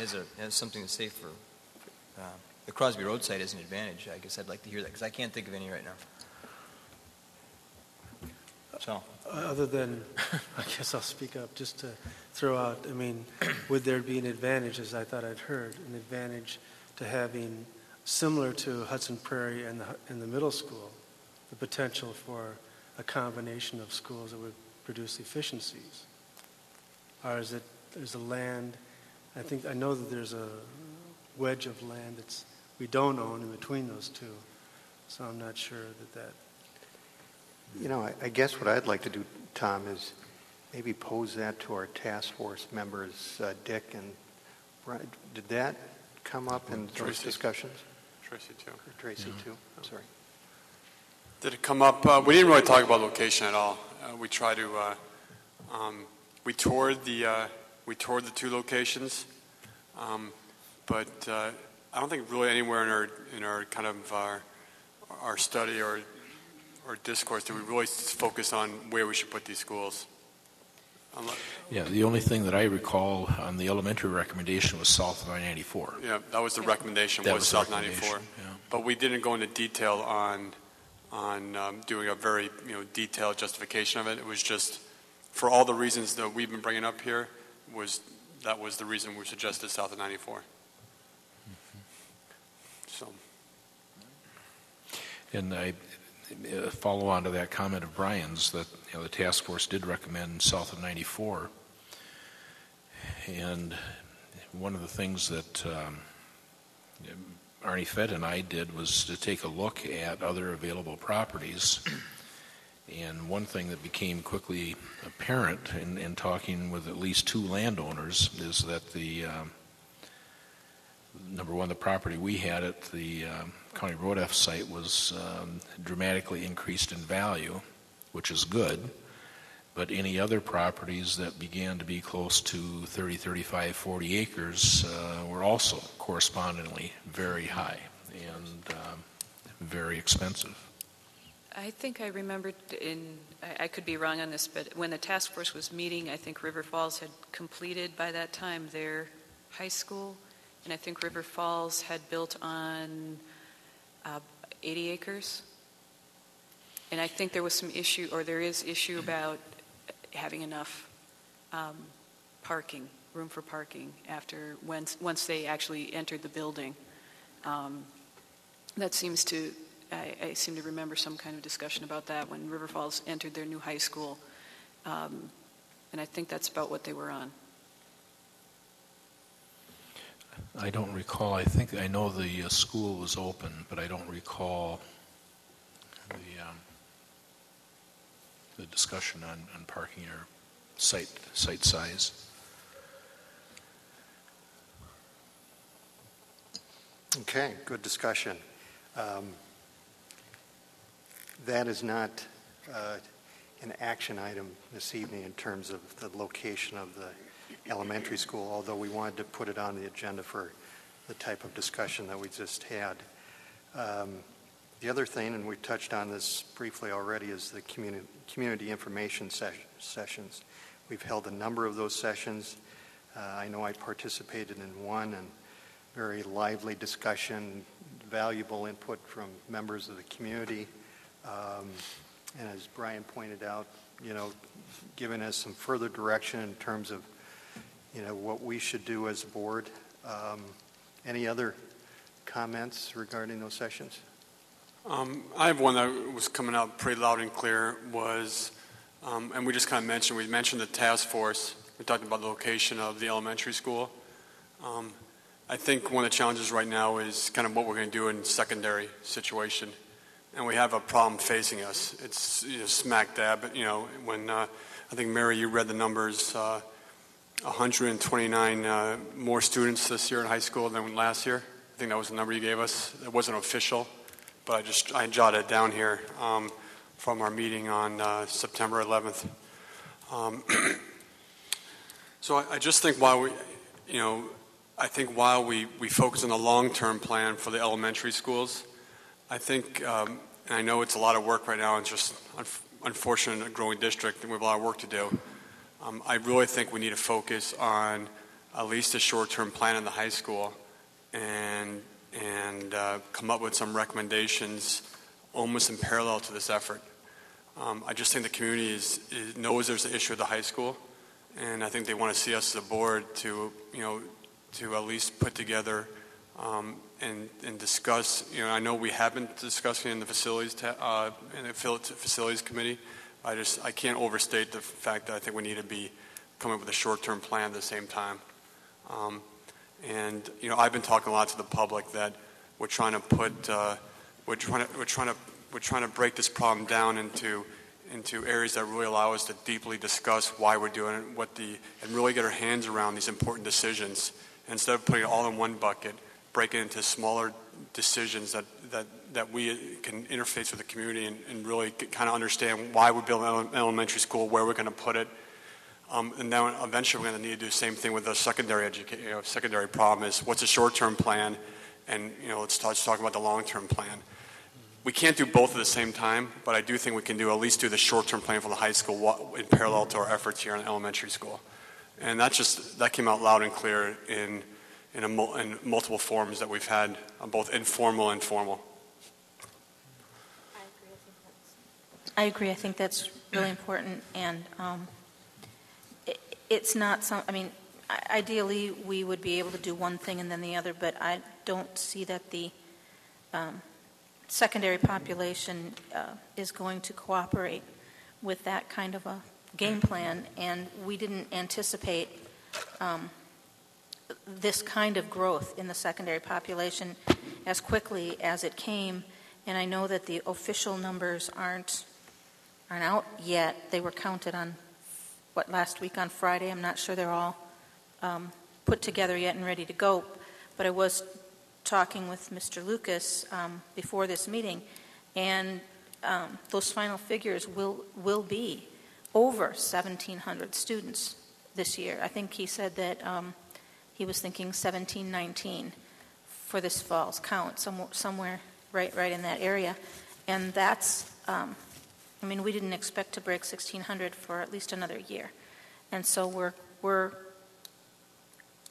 something to say for the Crosby Road site as an advantage, I guess I'd like to hear that, because I can't think of any right now. So, Other than, I guess I'll speak up just to throw out, would there be an advantage, as I thought I'd heard, an advantage to having, similar to Hudson Prairie and the middle school, the potential for a combination of schools that would produce efficiencies? Or is it, there's a land, I know that there's a wedge of land that we don't own in between those two, so I'm not sure that. I guess what I'd like to do, Tom, is maybe pose that to our task force members, Dick and Brian. Did that come up in those discussions? Tracy, too. Or Tracy, too? I'm sorry. Did it come up? We didn't really talk about location at all. We tried to. We toured the two locations, but I don't think really anywhere in our kind of our study or discourse did we really focus on where we should put these schools. Yeah, the only thing that I recall on the elementary recommendation was south of I-94. Yeah, that was the recommendation. Was South 94. Yeah. But we didn't go into detail on doing a very detailed justification of it. It was just for all the reasons that we've been bringing up here. That was the reason we suggested south of 94. So. And follow on to that comment of Brian's that the task force did recommend south of 94. And one of the things that Arnie Fett and I did was to take a look at other available properties. And one thing that became quickly apparent in talking with at least two landowners is that the number one, the property we had at the County Road F site was dramatically increased in value, which is good. But any other properties that began to be close to 30, 35, 40 acres were also correspondingly very high and very expensive. I think I remembered I could be wrong on this, but when the task force was meeting, I think River Falls had completed by that time their high school, and I think River Falls had built on 80 acres. And I think there was some issue, or there is issue about having enough parking, room for parking after once they actually entered the building. That seems to, I seem to remember some kind of discussion about that when River Falls entered their new high school. And I think that's about what they were on. I don't recall. I know the school was open, but I don't recall the discussion on parking or site size. Okay, good discussion. That is not an action item this evening in terms of the location of the elementary school, although we wanted to put it on the agenda for the type of discussion that we just had. The other thing, and we touched on this briefly already, is the community information sessions. We've held a number of those sessions. I know I participated in one, and very lively discussion, valuable input from members of the community. And as Brian pointed out, giving us some further direction in terms of, what we should do as a board. Any other comments regarding those sessions? I have one that was coming out pretty loud and clear was, and we just kind of mentioned the task force. We talked about the location of the elementary school. I think one of the challenges right now is kind of what we're going to do in secondary situation. And we have a problem facing us. It's smack dab, when I think, Mary, you read the numbers, 129 more students this year in high school than last year. I think that was the number you gave us. It wasn't official, but I jotted it down here from our meeting on September 11th. So I just think while we focus on the long-term plan for the elementary schools, I think, and I know it's a lot of work right now, it's just unfortunate in a growing district and we have a lot of work to do. I really think we need to focus on at least a short-term plan in the high school and come up with some recommendations almost in parallel to this effort. I just think the community knows there's an issue at the high school, and I think they want to see us as a board to at least put together and discuss. I know we have been discussing in the facilities committee. I can't overstate the fact that I think we need to be coming up with a short-term plan at the same time. I've been talking a lot to the public that we're trying to break this problem down into areas that really allow us to deeply discuss why we're doing it, and really get our hands around these important decisions. Instead of putting it all in one bucket, break it into smaller decisions that we can interface with the community and really kind of understand why we're building an elementary school, where we're going to put it. And then eventually we're going to need to do the same thing with the secondary problem is what's a short-term plan, and let's talk about the long-term plan. We can't do both at the same time, but I do think we can at least do the short-term plan for the high school in parallel to our efforts here in elementary school. And that came out loud and clear in multiple forums that we've had, both informal and formal. I agree. I think that's really important, and it's not ideally we would be able to do one thing and then the other, but I don't see that the secondary population is going to cooperate with that kind of a game plan, and we didn't anticipate this kind of growth in the secondary population as quickly as it came. And I know that the official numbers aren't out yet. They were counted on last week on Friday. I'm not sure they're all put together yet and ready to go. But I was talking with Mr. Lucas before this meeting, and those final figures will be over 1,700 students this year. I think he said that he was thinking 1,719 for this fall's count, somewhere right in that area. And that's, we didn't expect to break 1,600 for at least another year. And so we're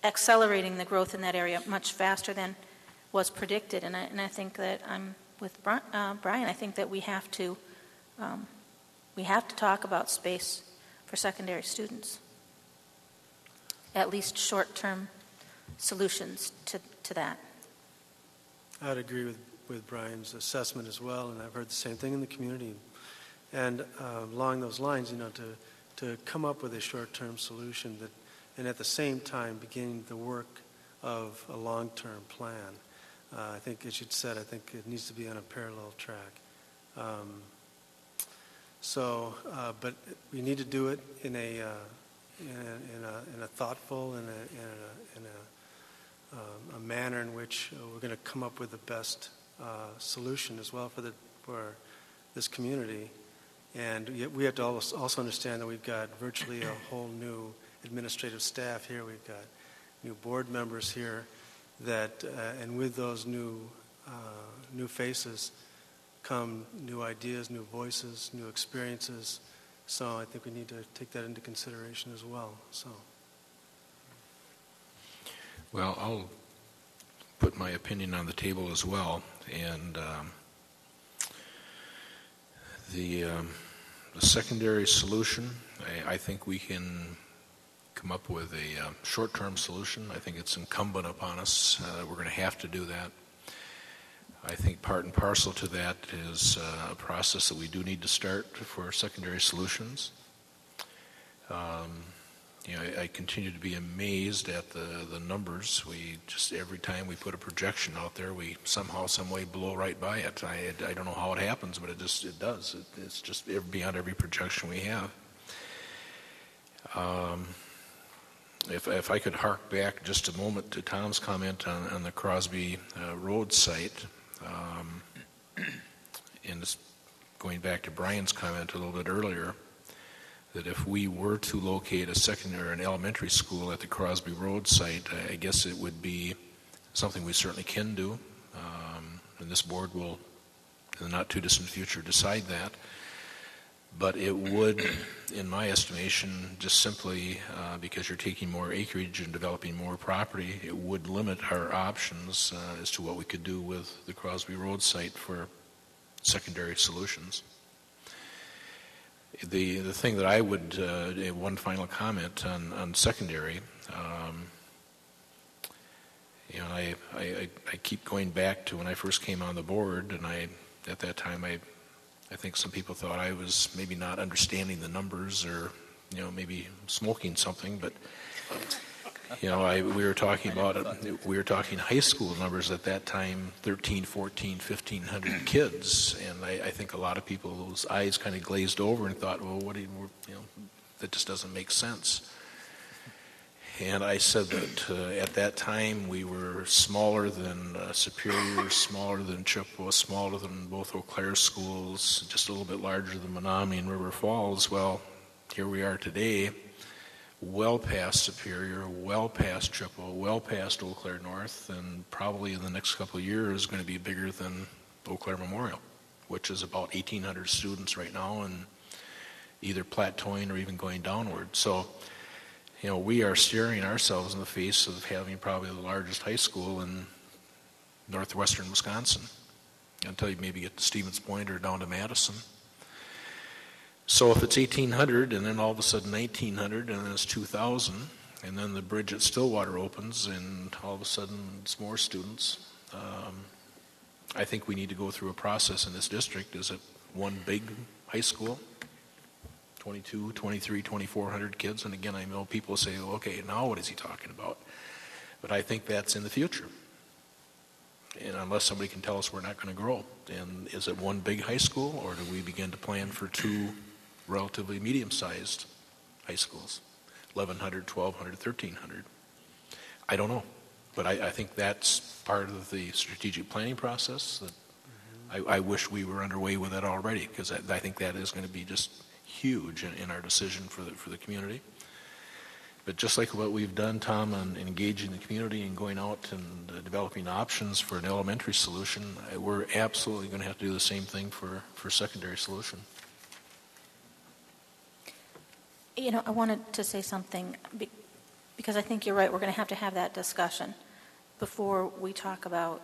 accelerating the growth in that area much faster than was predicted. And I think that I'm with Brian. I think that we have to talk about space for secondary students, at least short-term solutions to that. I'd agree with Brian's assessment as well, and I've heard the same thing in the community. And along those lines, to come up with a short-term solution that, and at the same time begin the work of a long-term plan. I think, as you said, I think it needs to be on a parallel track. But we need to do it in a thoughtful and a manner in which we're going to come up with the best solution as well for this community. And we have to also understand that we've got virtually a whole new administrative staff here. We've got new board members here that, and with those new faces come new ideas, new voices, new experiences. So I think we need to take that into consideration as well. Well, I'll put my opinion on the table as well. And the secondary solution, I think we can come up with a short-term solution. I think it's incumbent upon us. We're going to have to do that. I think part and parcel to that is a process that we do need to start for secondary solutions. I continue to be amazed at the numbers. We just, every time we put a projection out there, we somehow, some way blow right by it. I don't know how it happens, but it does. It's just beyond every projection we have. If I could hark back just a moment to Tom's comment on the Crosby Road site, and just going back to Brian's comment a little bit earlier, that if we were to locate a secondary or an elementary school at the Crosby Road site, I guess it would be something we certainly can do, and this board will, in the not too distant future, decide that. But it would, in my estimation, just simply because you're taking more acreage and developing more property, it would limit our options as to what we could do with the Crosby Road site for secondary solutions. The thing that I would, one final comment on secondary, I keep going back to when I first came on the board, and at that time I think some people thought I was maybe not understanding the numbers, or maybe smoking something, but we were talking high school numbers at that time, 13, 14, 1,500 kids, and I think a lot of people's eyes kind of glazed over and thought, well, that just doesn't make sense. And I said that at that time we were smaller than Superior, smaller than Chippewa, smaller than both Eau Claire schools, just a little bit larger than Menominee and River Falls. Well, here we are today, well past Superior, well past Chippewa, well past Eau Claire North, and probably in the next couple of years going to be bigger than Eau Claire Memorial, which is about 1,800 students right now and either plateauing or even going downward. So, we are staring ourselves in the face of having probably the largest high school in northwestern Wisconsin until you maybe get to Stevens Point or down to Madison. So if it's 1,800 and then all of a sudden 1,900 and then it's 2,000 and then the bridge at Stillwater opens and all of a sudden it's more students, I think we need to go through a process in this district. Is it one big high school? 22, 23, 2,400 kids. And again, I know people say, okay, now what is he talking about? But I think that's in the future. And unless somebody can tell us we're not going to grow. And is it one big high school, or do we begin to plan for two relatively medium-sized high schools? 1,100, 1,200, 1,300. I don't know. But I think that's part of the strategic planning process that I wish we were underway with that already, because I think that is going to be just huge in our decision for the community. But just like what we've done, Tom, on engaging the community and going out and developing options for an elementary solution, we're absolutely going to have to do the same thing for secondary solution. You know, I wanted to say something because I think you're right. We're going to have that discussion before we talk about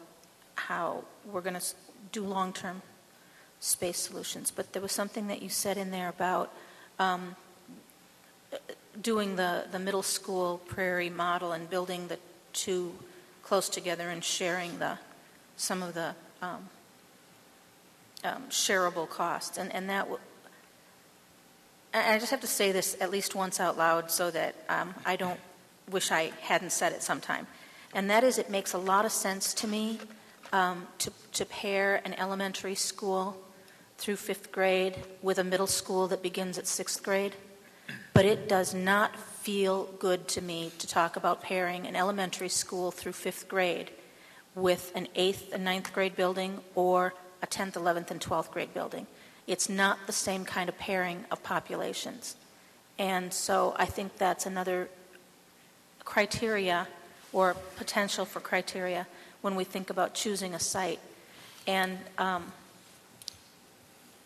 how we're going to do long-term space solutions. But there was something that you said in there about doing the middle school prairie model and building the two close together and sharing some of the shareable costs. And that I just have to say this at least once out loud so that I don't wish I hadn't said it sometime. And that is, it makes a lot of sense to me to pair an elementary school through 5th grade with a middle school that begins at 6th grade. But it does not feel good to me to talk about pairing an elementary school through 5th grade with an 8th and 9th grade building or a 10th, 11th, and 12th grade building. It's not the same kind of pairing of populations. And so I think that's another criteria or potential for criteria when we think about choosing a site. And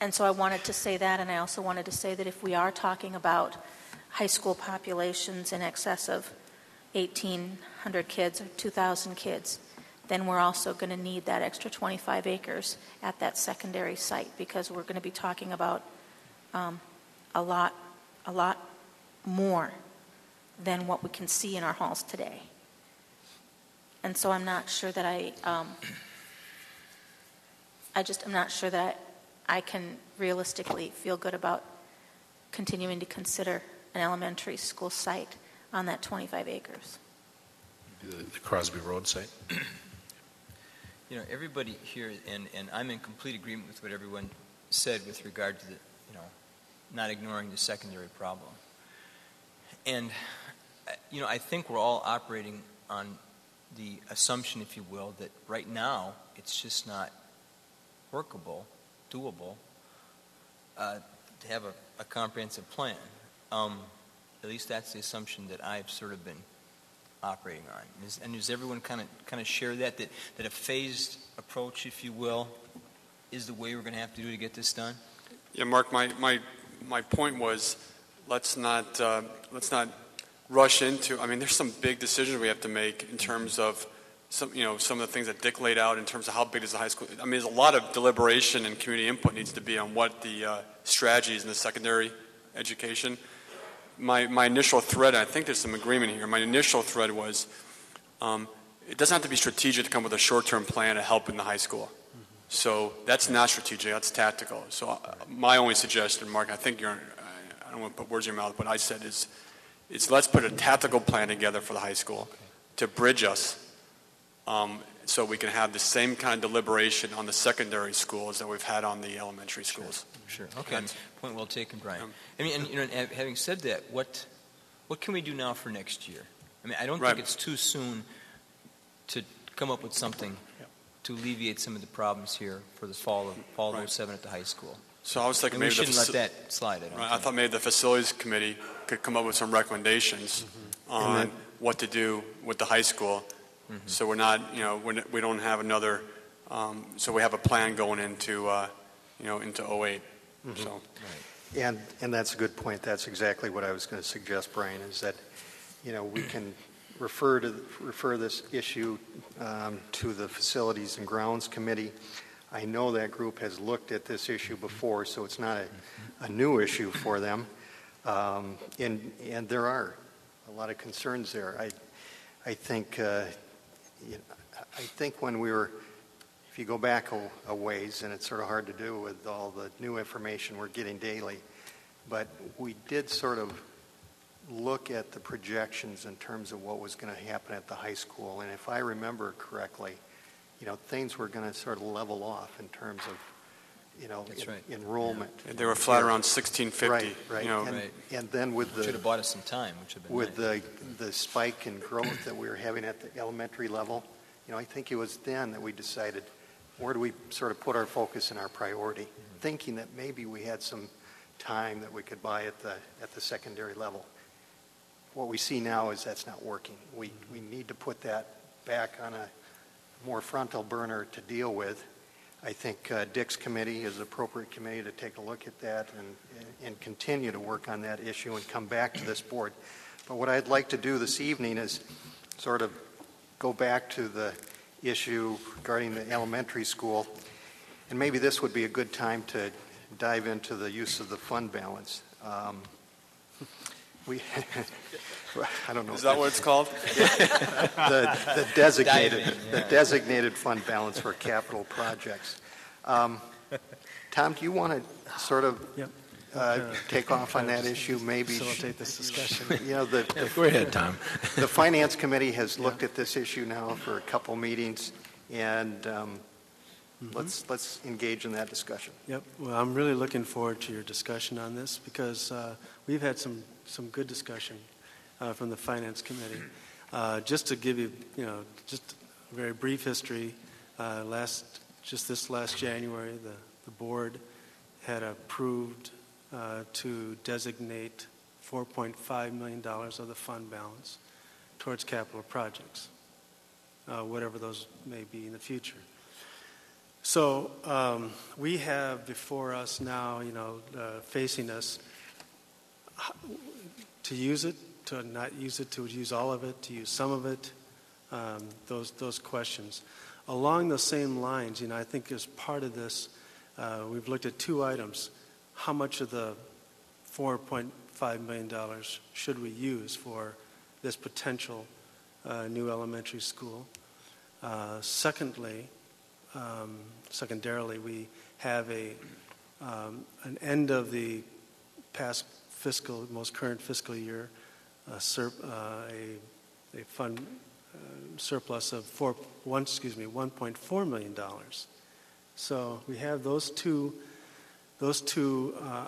so I wanted to say that, and I also wanted to say that if we are talking about high school populations in excess of 1,800 kids or 2,000 kids, then we're also going to need that extra 25 acres at that secondary site, because we're going to be talking about a lot more than what we can see in our halls today. And so I'm not sure that I'm not sure that I can realistically feel good about continuing to consider an elementary school site on that 25 acres. The Crosby Road site? You know, everybody here, and I'm in complete agreement with what everyone said with regard to the, not ignoring the secondary problem. And, I think we're all operating on the assumption, if you will, that right now it's just not workable, doable, to have a comprehensive plan. At least that's the assumption that I've sort of been operating on. And does everyone kind of share that a phased approach, if you will, is the way we're going to have to do to get this done? Yeah, Mark, my point was, let's not rush into. I mean, there's some big decisions we have to make in terms of some of the things that Dick laid out in terms of how big is the high school. I mean, there's a lot of deliberation and community input needs to be on what the strategies in the secondary education. My initial thread, I think there's some agreement here. My initial thread was, it doesn't have to be strategic to come with a short-term plan to help in the high school. So that's not strategic, that's tactical. So my only suggestion, Mark, I think I don't want to put words in your mouth, but I said is let's put a tactical plan together for the high school to bridge us so we can have the same kind of deliberation on the secondary schools that we've had on the elementary schools. Sure. Okay. Point well taken, Brian. I mean, and having said that, what can we do now for next year? I mean, I don't think it's too soon to come up with something to alleviate some of the problems here for the fall of 07 at the high school. So I was thinking we maybe shouldn't let that slide. I thought maybe the facilities committee could come up with some recommendations on what to do with the high school. So we're not, we don't have another. So we have a plan going into, into 08. So. And that's a good point. That's exactly what I was going to suggest, Brian, is that, we can refer this issue to the Facilities and Grounds Committee. I know that group has looked at this issue before, so it's not a new issue for them. And there are a lot of concerns there. I think when we were if you go back a ways, and it's sort of hard to do with all the new information we're getting daily, but we did sort of look at the projections in terms of what was going to happen at the high school. And if I remember correctly, things were going to sort of level off in terms of, That's right. enrollment. And they were flat around 1650. Right. Right. And then with Should have bought us some time, which would have been with nice. the spike in growth that we were having at the elementary level, I think it was then that we decided, where do we sort of put our focus and our priority, thinking that maybe we had some time that we could buy at the secondary level. What we see now is that's not working. We need to put that back on a more frontal burner to deal with. I think Dick's committee is an appropriate committee to take a look at that and continue to work on that issue and come back to this board. But what I'd like to do this evening is sort of go back to the issue regarding the elementary school, and maybe this would be a good time to dive into the use of the fund balance. I don't know. Is that what it's called? the designated fund balance for capital projects. Tom, do you want to sort of take off on that issue? Maybe facilitate this discussion. Go ahead, Tom. The Finance Committee has looked at this issue now for a couple meetings, and let's engage in that discussion. Yep. Well, I'm really looking forward to your discussion on this because we've had some good discussion from the Finance Committee. Just to give you, just a very brief history, this last January, the board had approved to designate $4.5 million of the fund balance towards capital projects, whatever those may be in the future. So we have before us now, facing us, to use it, to not use it, to use all of it, to use some of it, those questions. Along those same lines, I think as part of this, we've looked at two items. How much of the $4.5 million should we use for this potential new elementary school? Secondarily, we have an end of the past most current fiscal year, a fund surplus of $1.4 million. So we have those two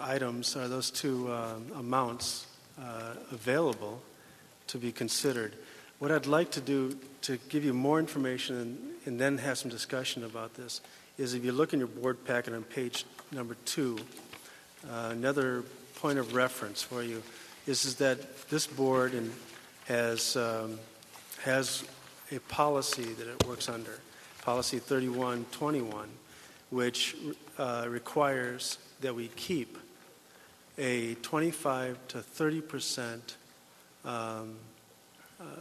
items, or those two amounts available to be considered. What I'd like to do to give you more information and then have some discussion about this is, if you look in your board packet on page number 2, another point of reference for you is that this board has a policy that it works under, policy 3121, which requires that we keep a 25 to 30%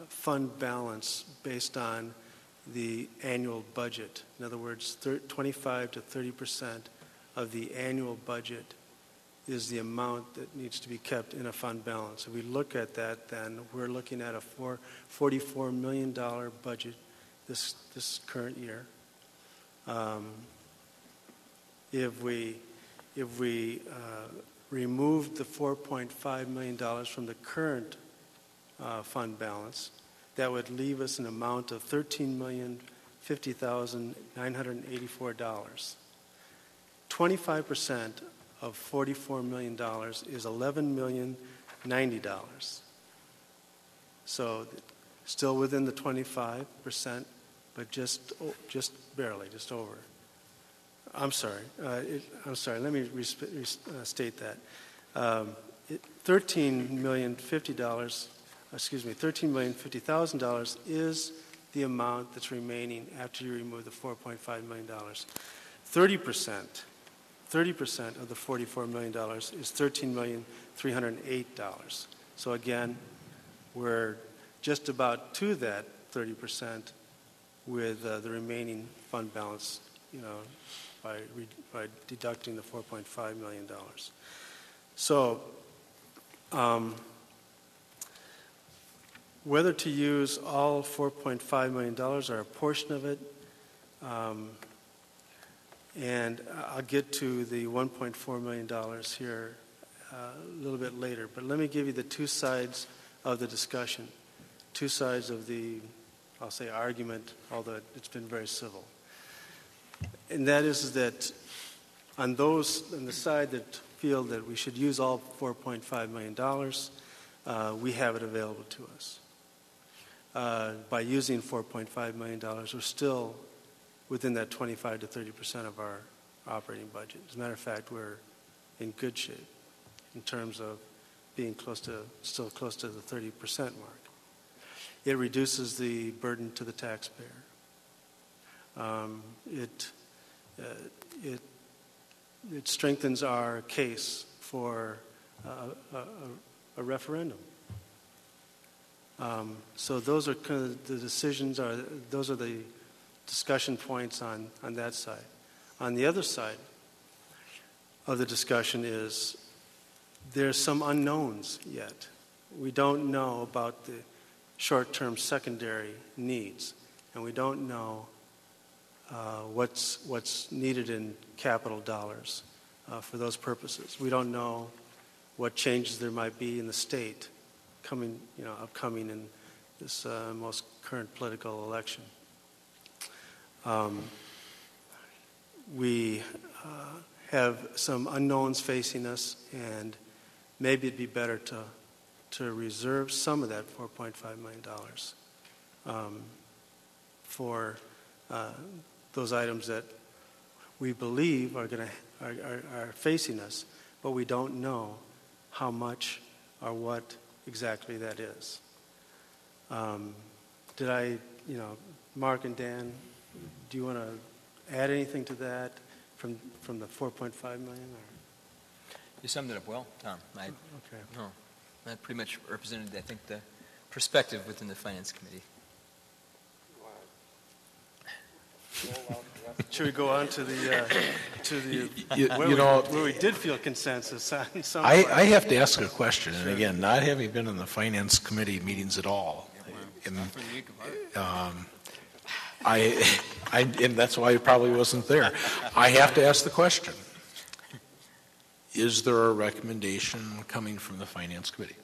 fund balance based on the annual budget. In other words, 25 to 30% of the annual budget is the amount that needs to be kept in a fund balance. If we look at that, then we're looking at a $44 million budget this current year. If we remove the $4.5 million from the current fund balance, that would leave us an amount of $13,050,984. 25% of $44 million is $11,090,000. So still within the 25%, but just barely, just over. I'm sorry. Let me state that. $13,050,000 is the amount that's remaining after you remove the $4.5 million. 30% of the $44 million is $13,308,000. So again, we're just about to that 30% with the remaining fund balance, by deducting the $4.5 million. So whether to use all $4.5 million or a portion of it, And I'll get to the $1.4 million here a little bit later. But let me give you the two sides of the discussion, two sides of the, I'll say, argument, although it's been very civil. And that is that on the side that feel that we should use all $4.5 million, we have it available to us. By using $4.5 million, we're still within that 25 to 30% of our operating budget. As a matter of fact, we're in good shape in terms of being still close to the 30% mark. It reduces the burden to the taxpayer. It strengthens our case for a referendum. So those are kind of the decisions, those are the discussion points on that side. On the other side of the discussion is there's some unknowns yet. We don't know about the short-term secondary needs, and we don't know what's needed in capital dollars for those purposes. We don't know what changes there might be in the state upcoming in this most current political election. We have some unknowns facing us, and maybe it'd be better to reserve some of that $4.5 million for those items that we believe are facing us, but we don't know how much or what exactly that is. Did I, Mark and Dan, do you want to add anything to that from the $4.5 million? Or? You summed it up well, Tom. Okay. No, that pretty much represented, I think, the perspective within the Finance Committee. Should we go on to where we did feel consensus on some? I have to ask a question, and again, not having been in the Finance Committee meetings at all, and that's why I probably wasn't there. I have to ask the question: is there a recommendation coming from the Finance Committee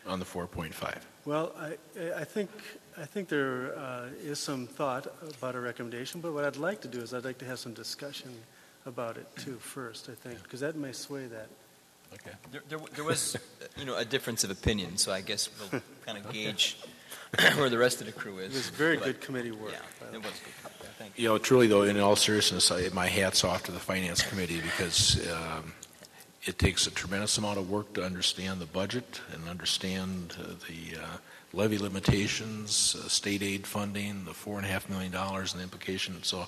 on the 4.5? Well, I think there is some thought about a recommendation, but what I'd like to do is I'd like to have some discussion about it too first, I think, because that may sway that. Okay. There was, a difference of opinion, so I guess we'll kind of gauge where the rest of the crew is. It was very good committee work. Yeah, it was good. Thank you. Truly, though, in all seriousness, my hat's off to the Finance Committee because it takes a tremendous amount of work to understand the budget and understand the levy limitations, state aid funding, the $4.5 million and the implications. So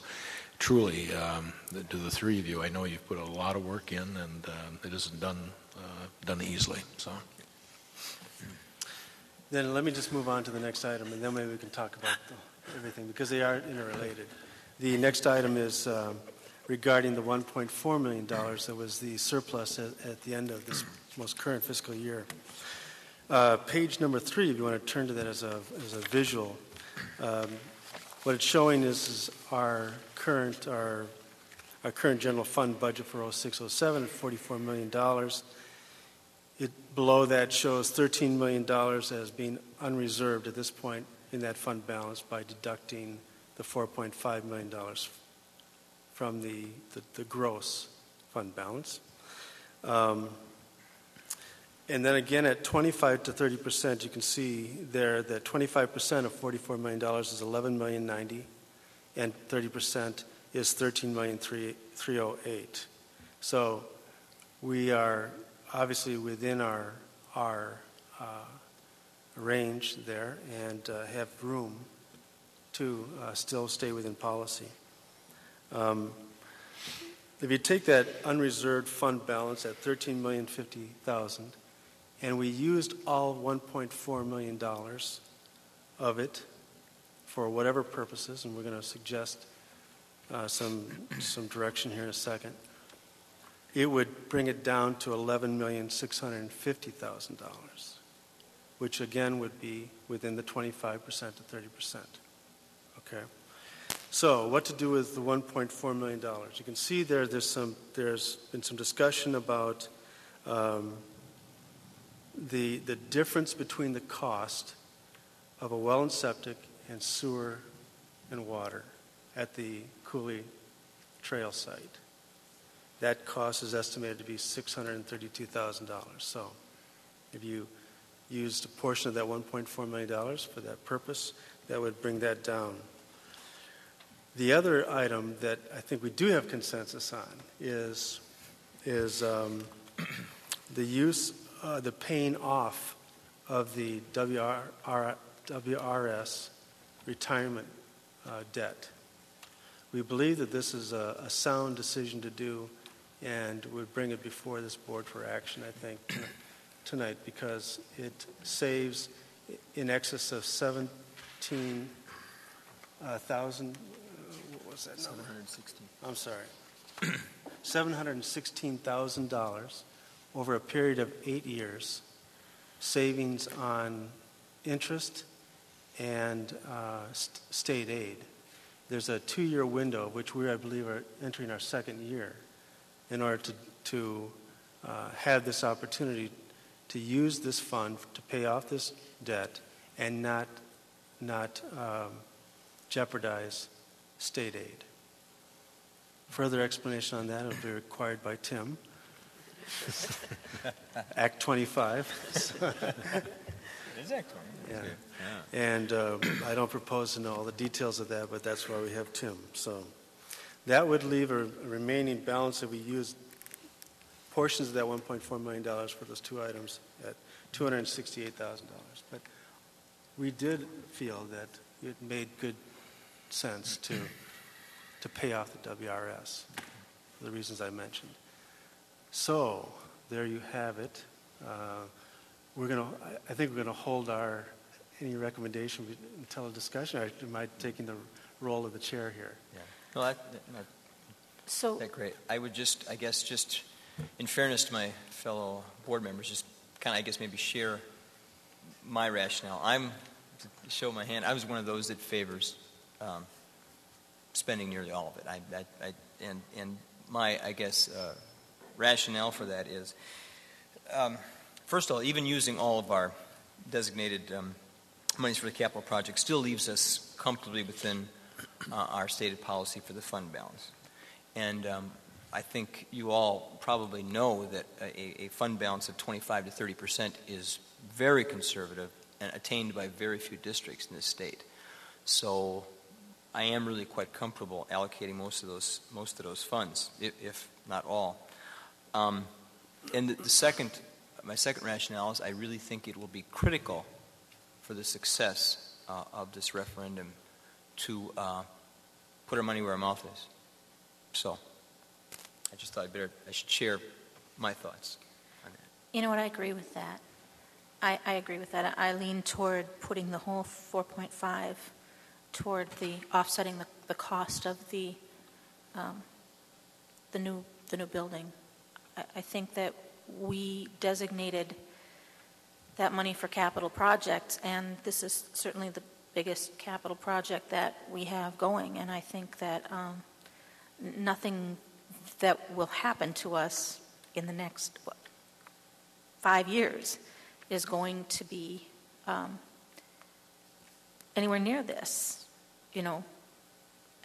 truly, to the three of you, I know you've put a lot of work in, and it isn't done easily. So. Then let me just move on to the next item, and then maybe we can talk about everything, because they are interrelated. The next item is regarding the $1.4 million that was the surplus at the end of this most current fiscal year. Page number 3, if you want to turn to that as a visual, what it's showing is our current general fund budget for 06-07 at $44 million. Below that shows $13 million as being unreserved at this point in that fund balance by deducting the $4.5 million from the gross fund balance. And then again at 25 to 30%, you can see there that 25% of $44 million is $11,090,000, and 30% is $13,308,000. So we are obviously within our range there and have room to still stay within policy. If you take that unreserved fund balance at $13,050,000, and we used all $1.4 million of it for whatever purposes, and we're going to suggest some direction here in a second, it would bring it down to $11,650,000, which again would be within the 25% to 30%. Okay. So, what to do with the $1.4 million? You can see there's been some discussion about the difference between the cost of a well and septic and sewer and water at the Cooley Trail site. That cost is estimated to be $632,000. So, if you used a portion of that $1.4 million for that purpose, that would bring that down. The other item that I think we do have consensus on is the use, the paying off of the WRS retirement debt. We believe that this is a sound decision to do, and would bring it before this board for action, I think, tonight, because it saves in excess of 17,000. What was that number? 716. I'm sorry. $716,000 over a period of 8 years, savings on interest and state aid. There's a 2-year window, which we, I believe, are entering our second year, in order to have this opportunity to use this fund to pay off this debt and not jeopardize state aid. Further explanation on that will be required by Tim. Act 25. It is Act 20. Yeah. And I don't propose to know all the details of that, but that's why we have Tim. So that would leave a remaining balance if we use portions of that $1.4 million for those two items at $268,000. But we did feel that it made good sense to pay off the WRS for the reasons I mentioned. So there you have it. I think we're gonna hold any recommendation until a discussion. Or am I taking the role of the chair here? Yeah. No, that's great. I would just in fairness to my fellow board members, just kind of, I guess, maybe share my rationale. To show my hand, I was one of those that favors spending nearly all of it. And my, I guess, rationale for that is, first of all, even using all of our designated monies for the capital project still leaves us comfortably within our stated policy for the fund balance. And I think you all probably know that a fund balance of 25 to 30% is very conservative and attained by very few districts in this state. So I am really quite comfortable allocating most of those funds, if not all. And my second rationale is I really think it will be critical for the success of this referendum to put our money where our mouth is. So I just thought I should share my thoughts on that. You know what? I agree with that. I agree with that. I lean toward putting the whole 4.5 toward the offsetting the cost of the new building. I think that we designated that money for capital projects, and this is certainly the biggest capital project that we have going, and I think that nothing that will happen to us in the next 5 years is going to be anywhere near this, and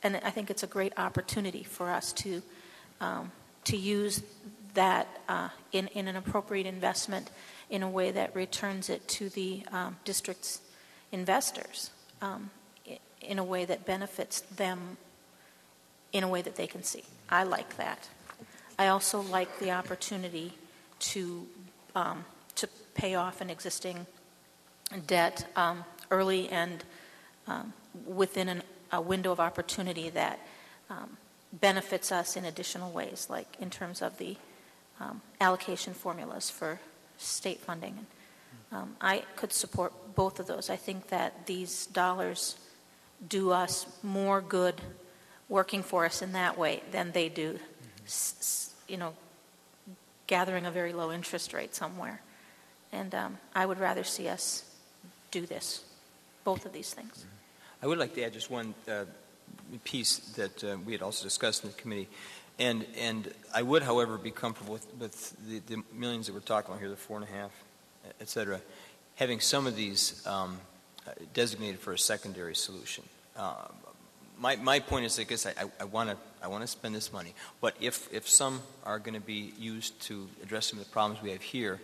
I think it's a great opportunity for us to use that in an appropriate investment in a way that returns it to the district's investors in a way that benefits them in a way that they can see. I like that. I also like the opportunity to pay off an existing debt early and within a window of opportunity that benefits us in additional ways, like in terms of the allocation formulas for state funding. I could support both of those. I think that these dollars do us more good working for us in that way than they do, gathering a very low interest rate somewhere. And I would rather see us do this, both of these things. I would like to add just one piece that we had also discussed in the committee. And I would, however, be comfortable with the millions that we're talking about here, the 4.5, et cetera, having some of these designated for a secondary solution. My point is, I guess I want to spend this money, but if some are going to be used to address some of the problems we have here,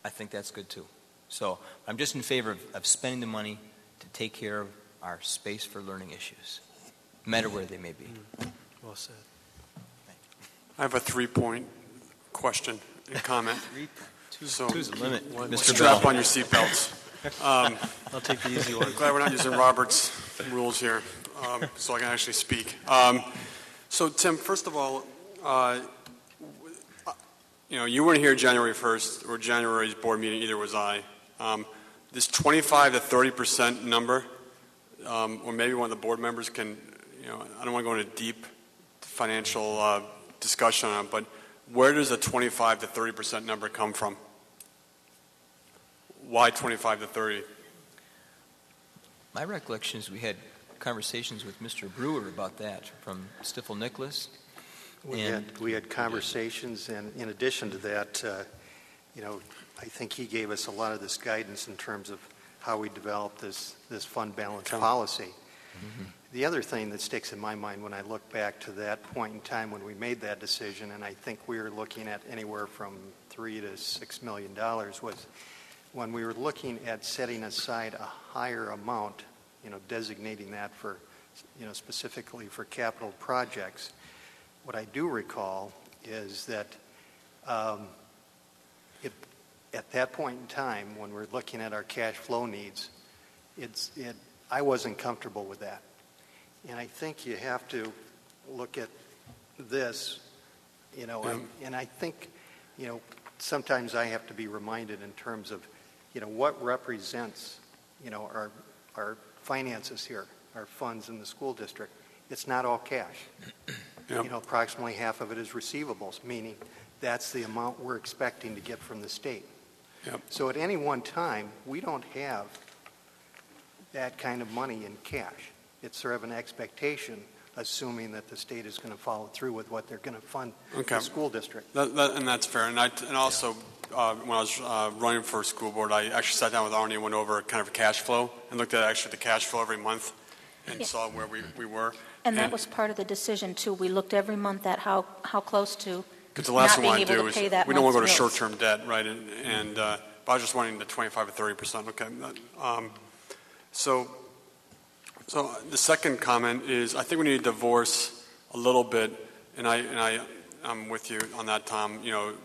I think that's good too. So I'm just in favor of spending the money to take care of our space for learning issues, no matter where they may be. Well said. I have a 3-point question and comment. So Two's the limit, Mr. strap Bell. on your seatbelts. I'll take the easy one. I'm glad we're not using Robert's rules here, so I can actually speak. So, Tim, first of all, you weren't here January 1st or January's board meeting, either was I. This 25 to 30% number, or maybe one of the board members can, I don't want to go into deep financial discussion on it, but where does the 25 to 30% number come from? Why 25 to 30? My recollection is we had conversations with Mr. Brewer about that from Stifel Nicholas. We had conversations, and in addition to that, I think he gave us a lot of this guidance in terms of how we develop this fund balance policy. Mm-hmm. The other thing that sticks in my mind when I look back to that point in time when we made that decision, and I think we were looking at anywhere from $3 to $6 million, was when we were looking at setting aside a higher amount, designating that for, specifically for capital projects. What I do recall is that at that point in time, when we're looking at our cash flow needs, I wasn't comfortable with that. And I think you have to look at this, and I think, sometimes I have to be reminded in terms of, what represents, our finances here, our funds in the school district. It's not all cash. Yep. Approximately half of it is receivables, meaning that's the amount we're expecting to get from the state. Yep. So at any one time, we don't have that kind of money in cash. It's sort of an expectation, assuming that the state is going to follow through with what they're going to fund the school district. And that's fair. And also, when I was running for school board, I actually sat down with Arnie and went over kind of cash flow and looked at actually the cash flow every month and saw where we were. And that was part of the decision, too. We looked every month at how close to because the last not thing being we able want to to pay do that is we don't want to go to month's bills. short-term debt, right? But I was just wanting the 25 to 30%. Okay. So the second comment is I think we need to divorce a little bit, and I'm with you on that, Tom.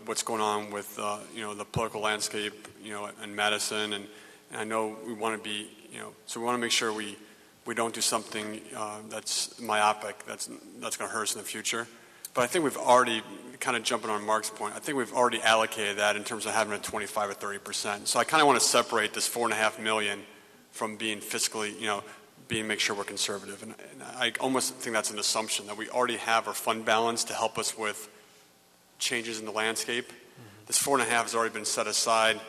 What's going on with the political landscape, in Madison, and I know we want to be, so we want to make sure we don't do something that's myopic, that's going to hurt us in the future. But I think we've already, kind of jumping on Mark's point, I think we've already allocated that in terms of having a 25 or 30%. So I kind of want to separate this $4.5 million from being fiscally, make sure we're conservative. And I almost think that's an assumption that we already have our fund balance to help us with changes in the landscape. Mm-hmm. This 4.5 has already been set aside.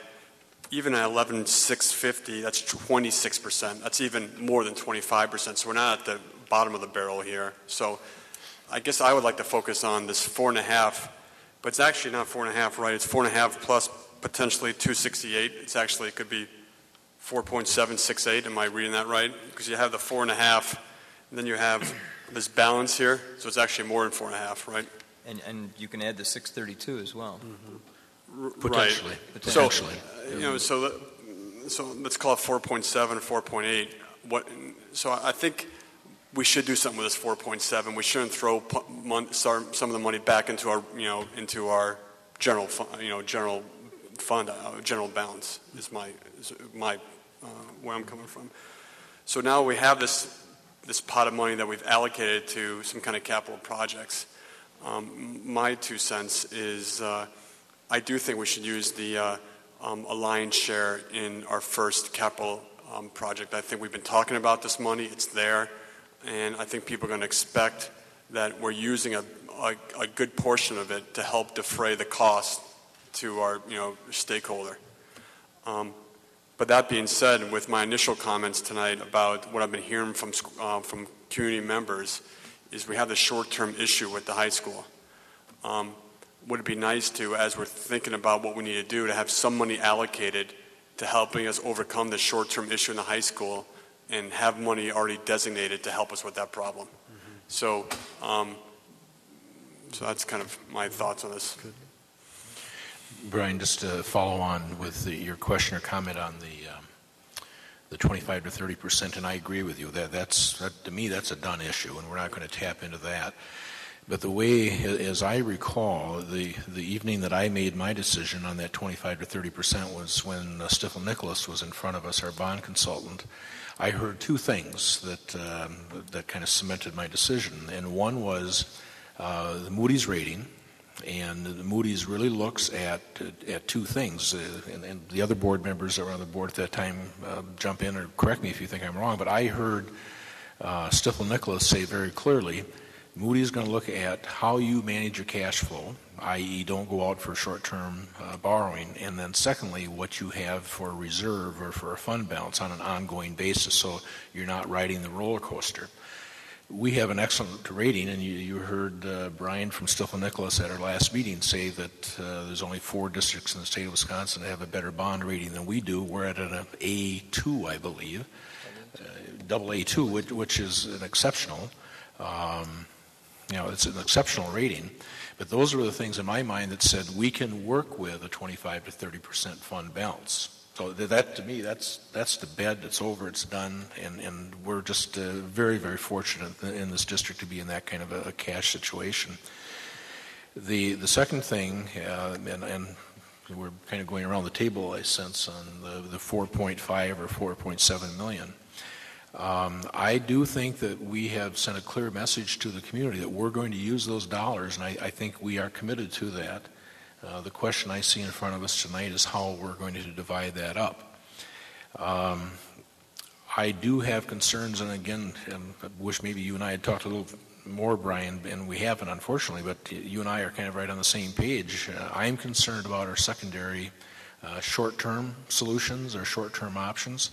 Even at 11,650, that's 26%. That's even more than 25%. So we're not at the bottom of the barrel here. So I guess I would like to focus on this 4.5, but it's actually not 4.5, right? It's 4.5 plus potentially 268. It could be 4.768. Am I reading that right? Because you have the 4.5, and then you have this balance here. So it's actually more than 4.5, right? And you can add the 632 as well. Mm-hmm. Potentially. Right. Potentially. So let's call it 4.7, 4.8. So I think we should do something with this 4.7. We shouldn't throw some of the money back into our general fund, general balance. Is my where I'm coming from. So now we have this pot of money that we've allocated to some kind of capital projects. My 2 cents is I do think we should use the a lion's share in our first capital project. I think we've been talking about this money. It's there. And I think people are going to expect that we're using a good portion of it to help defray the cost to our stakeholder. But that being said, with my initial comments tonight about what I've been hearing from community members is we have the short-term issue with the high school. Would it be nice to, as we're thinking about what we need to do, to have some money allocated to helping us overcome the short-term issue in the high school and have money already designated to help us with that problem? Mm-hmm. So that's kind of my thoughts on this. Good. Brian, just to follow on with your question or comment on the 25 to 30%, and I agree with you that to me that's a done issue, and we're not going to tap into that. But the way, as I recall, the evening that I made my decision on that 25 to 30% was when Stifel Nicholas was in front of us, our bond consultant. I heard two things that kind of cemented my decision, and one was the Moody's rating. And Moody's really looks at two things, and the other board members that were on the board at that time jump in or correct me if you think I'm wrong, but I heard Stifel Nicholas say very clearly, Moody's is going to look at how you manage your cash flow, i.e. don't go out for short-term borrowing, and then secondly, what you have for a reserve or for a fund balance on an ongoing basis so you're not riding the roller coaster. We have an excellent rating, and you heard Brian from Stifel Nicholas at our last meeting say that there's only 4 districts in the state of Wisconsin that have a better bond rating than we do. We're at an A2, I believe, double A2, which is an exceptional. It's an exceptional rating. But those were the things in my mind that said we can work with a 25 to 30% fund balance. So that to me, that's the bed. It's over. It's done, and we're just very, very fortunate in this district to be in that kind of a cash situation. The second thing, and we're kind of going around the table, I sense, on the 4.5 or 4.7 million. I do think that we have sent a clear message to the community that we're going to use those dollars, and I think we are committed to that. The question I see in front of us tonight is how we're going to divide that up. I do have concerns, and again, I wish maybe you and I had talked a little more, Brian, and we haven't, unfortunately, but you and I are kind of right on the same page. I'm concerned about our secondary short-term solutions or short-term options.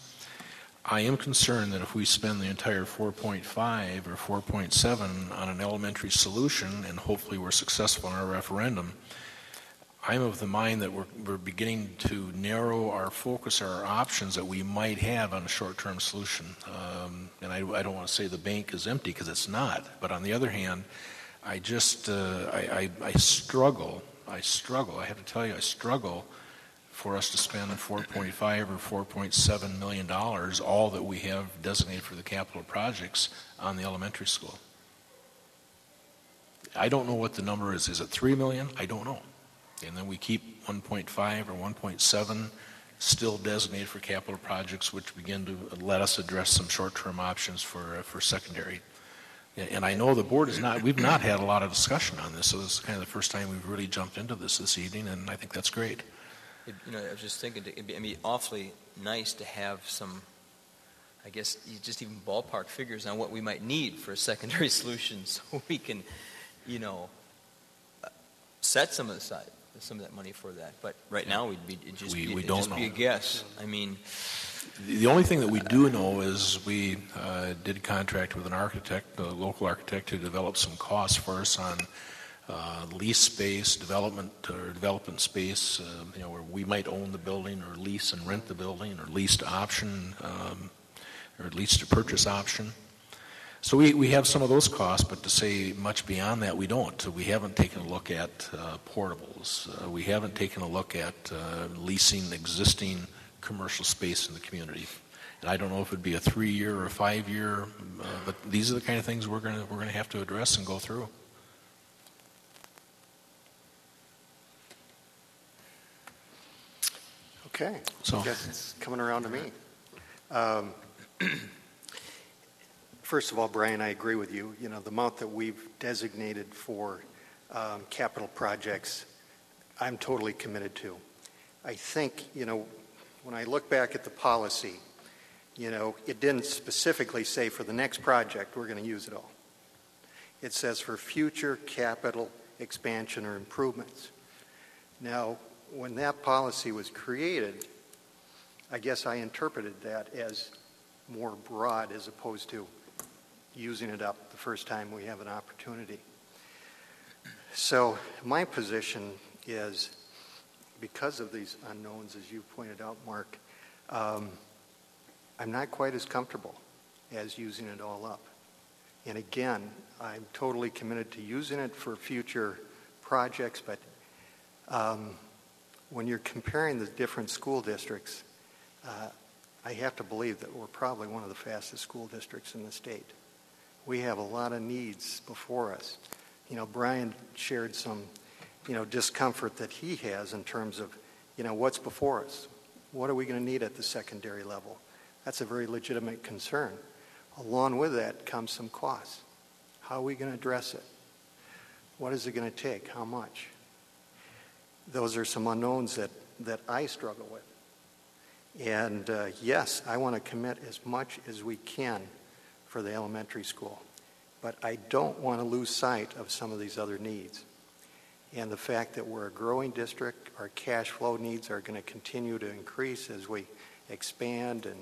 I am concerned that if we spend the entire 4.5 or 4.7 on an elementary solution, and hopefully we're successful in our referendum, I'm of the mind that we're beginning to narrow our focus, our options that we might have on a short-term solution. And I don't want to say the bank is empty, because it's not. But on the other hand, I just I struggle. I have to tell you, I struggle for us to spend $4.5 or $4.7 million, all that we have designated for the capital projects on the elementary school. I don't know what the number is. Is it $3 million? I don't know. And then we keep 1.5 or 1.7 still designated for capital projects, which begin to let us address some short-term options for secondary. And I know the board we've not had a lot of discussion on this, so this is kind of the first time we've really jumped into this evening, and I think that's great. I was just thinking, it'd be awfully nice to have some, I guess, just even ballpark figures on what we might need for a secondary solution, so we can, set some of that money for that. But right now, it'd just be a guess. I mean, the only thing that we do know is we did contract with an architect, a local architect, to develop some costs for us on lease space, development space, where we might own the building or lease and rent the building, or lease to option, or lease to purchase option. So we have some of those costs, but to say much beyond that, we don't. We haven't taken a look at portables. We haven't taken a look at leasing existing commercial space in the community. And I don't know if it'd be a 3-year or a 5-year, but these are the kind of things we're going to have to address and go through. Okay, so I guess it's coming around to me. First of all, Brian, I agree with you. The amount that we've designated for capital projects, I'm totally committed to. I think, when I look back at the policy, it didn't specifically say for the next project we're going to use it all. It says for future capital expansion or improvements. Now, when that policy was created, I guess I interpreted that as more broad as opposed to using it up the first time we have an opportunity. So my position is, because of these unknowns, as you pointed out, Mark, I'm not quite as comfortable as using it all up. And again, I'm totally committed to using it for future projects, but when you're comparing the different school districts, I have to believe that we're probably one of the fastest school districts in the state. We have a lot of needs before us. You know, Brian shared some, discomfort that he has in terms of, what's before us. What are we going to need at the secondary level? That's a very legitimate concern. Along with that comes some costs. How are we going to address it? What is it going to take? How much? Those are some unknowns that I struggle with. And yes, I want to commit as much as we can for the elementary school. But I don't want to lose sight of some of these other needs. And the fact that we're a growing district, our cash flow needs are going to continue to increase as we expand and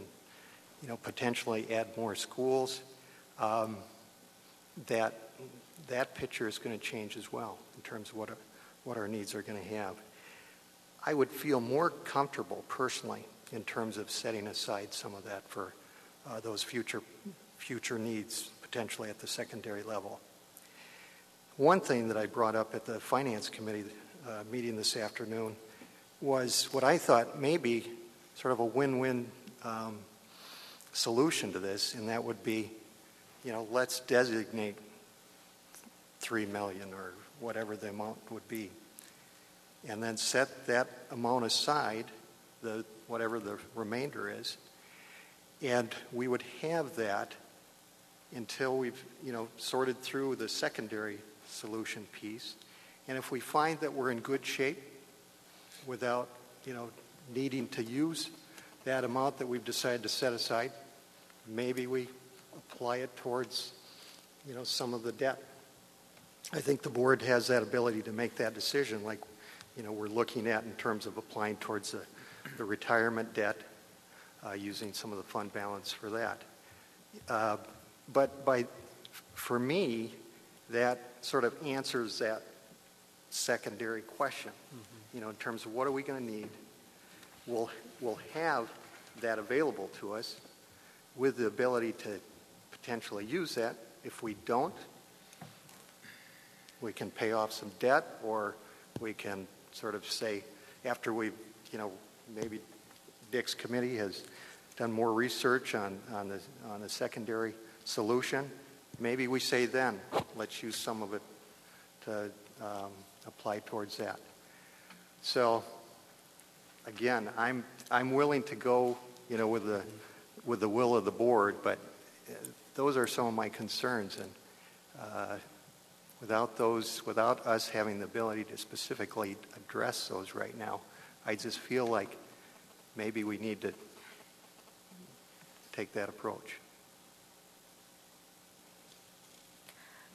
potentially add more schools. That picture is going to change as well in terms of what our needs are going to have. I would feel more comfortable personally in terms of setting aside some of that for those future needs potentially at the secondary level. One thing that I brought up at the Finance Committee meeting this afternoon was what I thought may be sort of a win-win solution to this, and that would be, let's designate $3 million or whatever the amount would be, and then set that amount aside, whatever the remainder is, and we would have that until we've sorted through the secondary solution piece. And if we find that we're in good shape without needing to use that amount that we've decided to set aside, maybe we apply it towards some of the debt. I think the board has that ability to make that decision, like we're looking at in terms of applying towards the retirement debt, using some of the fund balance for that. But for me, that sort of answers that secondary question. In terms of what are we going to need. We'll have that available to us with the ability to potentially use that. If we don't, we can pay off some debt, or we can sort of say, after we've, maybe Dick's committee has done more research on the secondary solution, maybe we say then, let's use some of it to apply towards that. So, again, I'm willing to go, with the will of the board, but those are some of my concerns, and without us having the ability to specifically address those right now, I just feel like maybe we need to take that approach.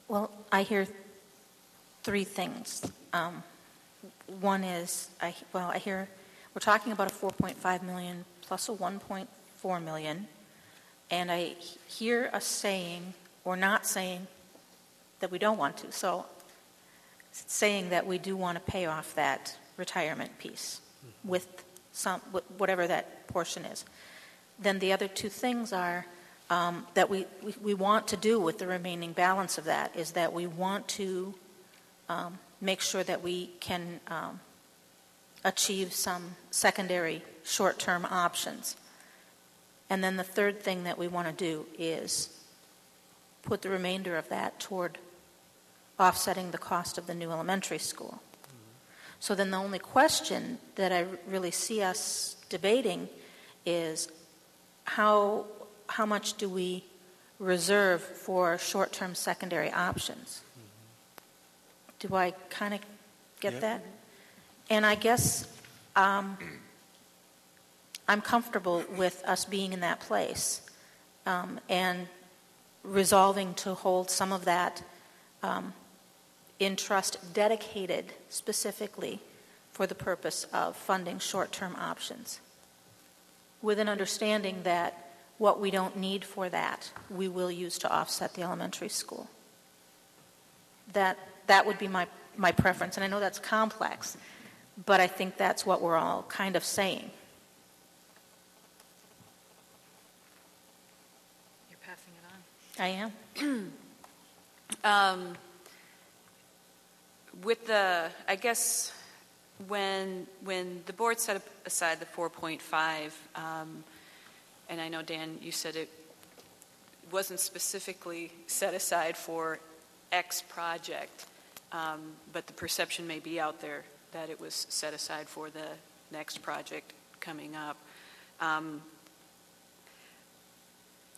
Well, I hear three things. One is, I hear we're talking about a $4.5 million plus a $1.4 million, and I hear us saying, or not saying, that we don't want to. So saying that we do want to pay off that retirement piece with whatever that portion is. Then the other two things are that we want to do with the remaining balance of that is that we want to make sure that we can achieve some secondary short-term options. And then the third thing that we want to do is put the remainder of that toward offsetting the cost of the new elementary school. So then the only question that I really see us debating is how much do we reserve for short-term secondary options? Do I kind of get that? And I guess I'm comfortable with us being in that place and resolving to hold some of that in trust dedicated specifically for the purpose of funding short-term options, with an understanding that What we don't need for that, we will use to offset the elementary school. That would be my preference, and I know that's complex, but I think that's what we're all kind of saying. You're passing it on. I am. With the, I guess, when the board set aside the 4.5, and I know, Dan, you said it wasn't specifically set aside for X project, but the perception may be out there that it was set aside for the next project coming up.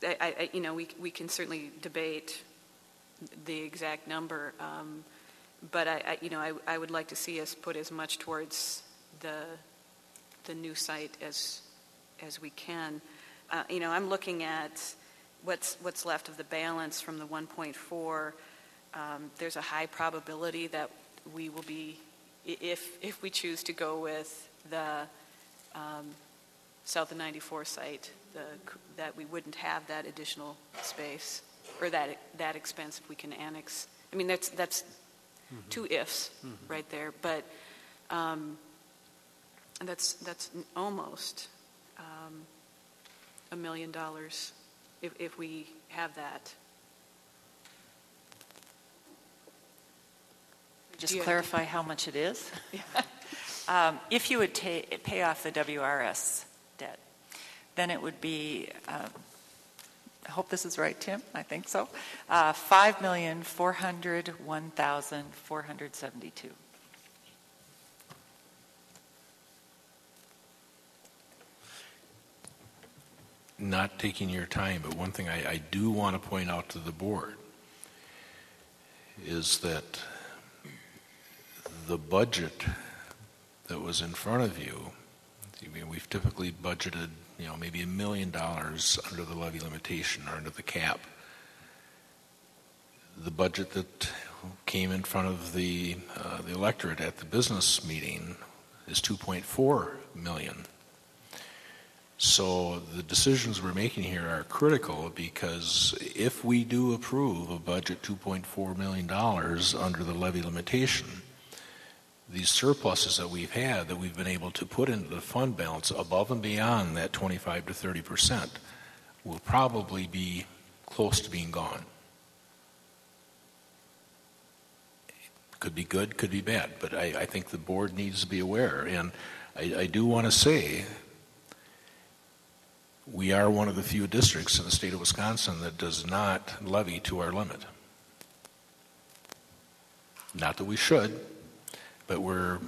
We can certainly debate the exact number, but I would like to see us put as much towards the new site as we can. I'm looking at what's left of the balance from the 1.4. There's a high probability that we will be, if we choose to go with the south of 94 site, that we wouldn't have that additional space or that expense if we can annex. I mean, that's two ifs right there, but that's almost $1 million if we have that. Just clarify how much it is. If you would pay off the WRS debt, then it would be, I hope this is right, Tim, I think so, $5,401,472. Not taking your time, but one thing I do want to point out to the board is that the budget that was in front of you, we've typically budgeted, maybe $1 million under the levy limitation or under the cap. The budget that came in front of the electorate at the business meeting is $2.4 million. So the decisions we're making here are critical because if we do approve a budget $2.4 million under the levy limitation, these surpluses that we've had that we've been able to put into the fund balance above and beyond that 25 to 30% will probably be close to being gone. Could be good, could be bad, but I think the board needs to be aware. And I do want to say we are one of the few districts in the state of Wisconsin that does not levy to our limit. Not that we should, but we're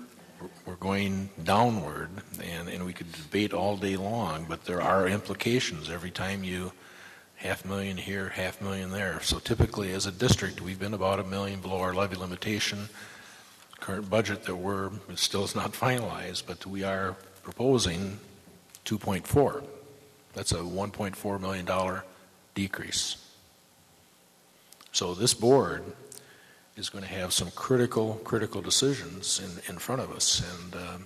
going downward, and we could debate all day long, but there are implications every time you $500,000 here, $500,000 there. So typically as a district, we've been about $1 million below our levy limitation. Current budget that it still is not finalized, but we are proposing 2.4. That's a $1.4 million decrease. So this board is going to have some critical decisions in front of us,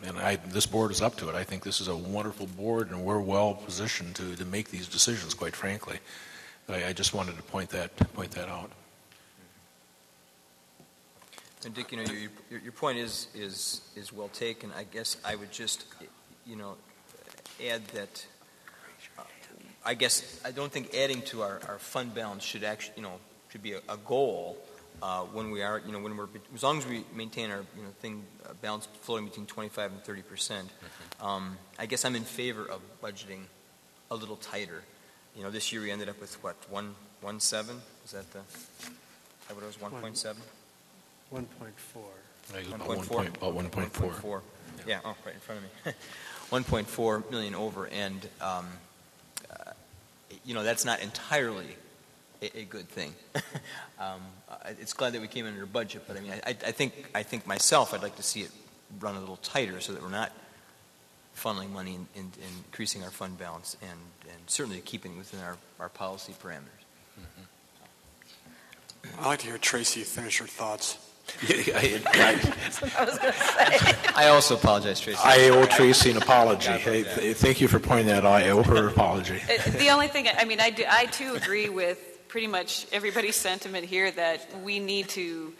and this board is up to it. I think this is a wonderful board, and we're well positioned to make these decisions, quite frankly. I just wanted to point that out. And Dick, your point is well taken. I guess I would just, add that. I guess I don't think adding to our fund balance should actually, should be a goal when we are, when we're, as long as we maintain our, balance floating between 25 and 30%. I guess I'm in favor of budgeting a little tighter. This year we ended up with what, 1.7? Is that what it was? 1.7? 1.4. About 1.4. Yeah. Oh, right in front of me. 1.4 million over, and that's not entirely a good thing. It's glad that we came in under budget, but I mean, I think myself, I'd like to see it run a little tighter so that we're not funneling money and increasing our fund balance, and certainly keeping within our policy parameters. I'd like to hear Tracy finish her thoughts. That's what I was going to say. I also apologize, Tracy. I owe Tracy an apology. Hey, thank you for pointing that out. I owe her an apology. The only thing, I mean, I too agree with pretty much everybody's sentiment here that we need to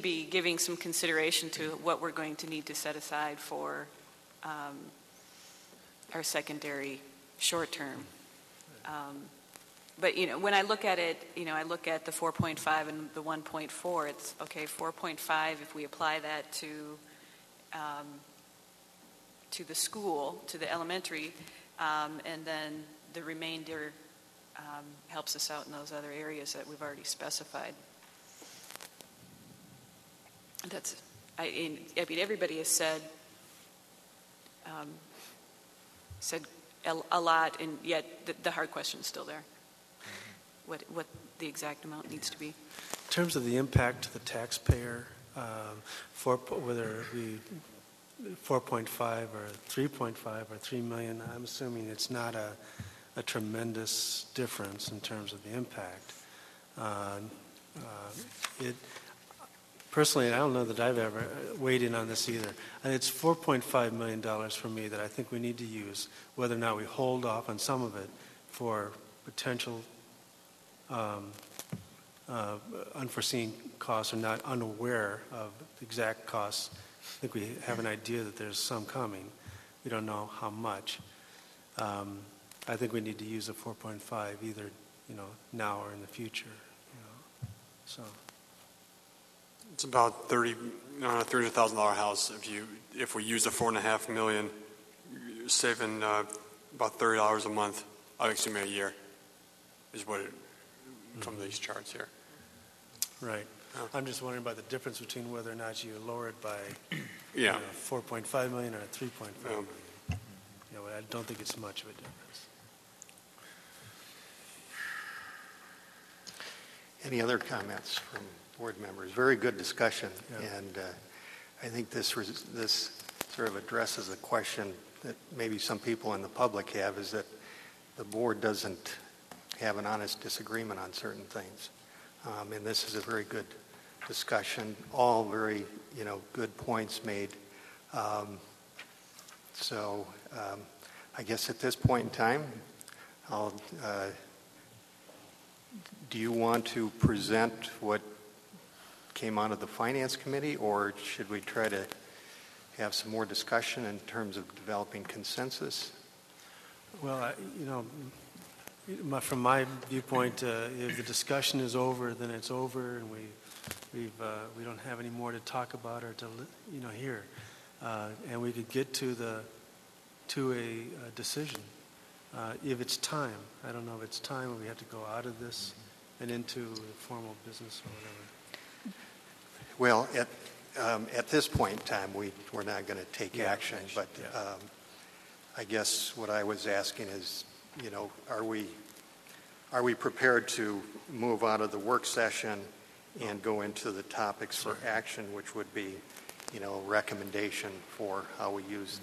be giving some consideration to what we're going to need to set aside for our secondary short term. But, when I look at it, I look at the 4.5 and the 1.4, it's, okay, 4.5, if we apply that to the school, to the elementary, and then the remainder helps us out in those other areas that we've already specified. I mean, everybody has said a lot, and yet the hard question is still there. What the exact amount needs to be. In terms of the impact to the taxpayer, whether it be 4.5 or 3.5 or 3 million, I'm assuming it's not a tremendous difference in terms of the impact. Personally, I don't know that I've ever weighed in on this either. And it's $4.5 million for me that I think we need to use, whether or not we hold off on some of it for potential unforeseen costs or not unaware of the exact costs. I think we have an idea that there's some coming. We don't know how much. I think we need to use the 4.5 either, now or in the future. So It's about $30,000 house. If we use the $4.5 million, you're saving about $30 a month. Excuse me, a year, is what it from these charts here. Right. I'm just wondering about the difference between whether or not you lower it by 4.5 million or 3.5 million. I don't think it's much of a difference. Any other comments from board members? Very good discussion, and I think this sort of addresses a question that maybe some people in the public have, is that the board doesn't have an honest disagreement on certain things. And this is a very good discussion, all very, good points made. So I guess at this point in time, do you want to present what came out of the Finance Committee, or should we try to have some more discussion in terms of developing consensus? Well, from my viewpoint, if the discussion is over, then it's over, and we don't have any more to talk about or to hear, and we could get to a decision if it's time. I don't know if it's time, or we have to go out of this and into formal business or whatever. Well, at this point in time, we're not going to take action, but I guess what I was asking is, are we prepared to move out of the work session and go into the topics for action, which would be, recommendation for how we use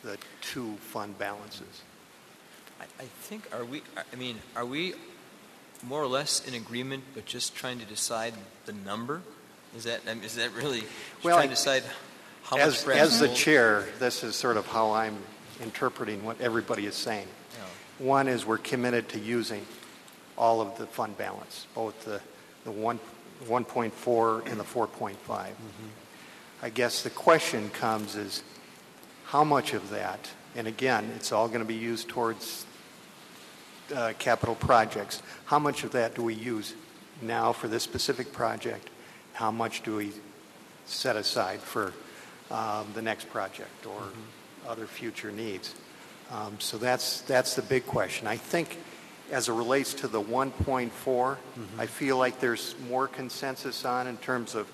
the two fund balances? I think, are we more or less in agreement, but just trying to decide the number? Is that really trying to decide how much? As the chair, this is sort of how I'm interpreting what everybody is saying. One is we're committed to using all of the fund balance, both the 1.4 and the 4.5. Mm-hmm. I guess the question comes is how much of that, and again, it's all going to be used towards capital projects. How much of that do we use now for this specific project? How much do we set aside for the next project or other future needs? So that's the big question. I think as it relates to the 1.4, I feel like there's more consensus on in terms of,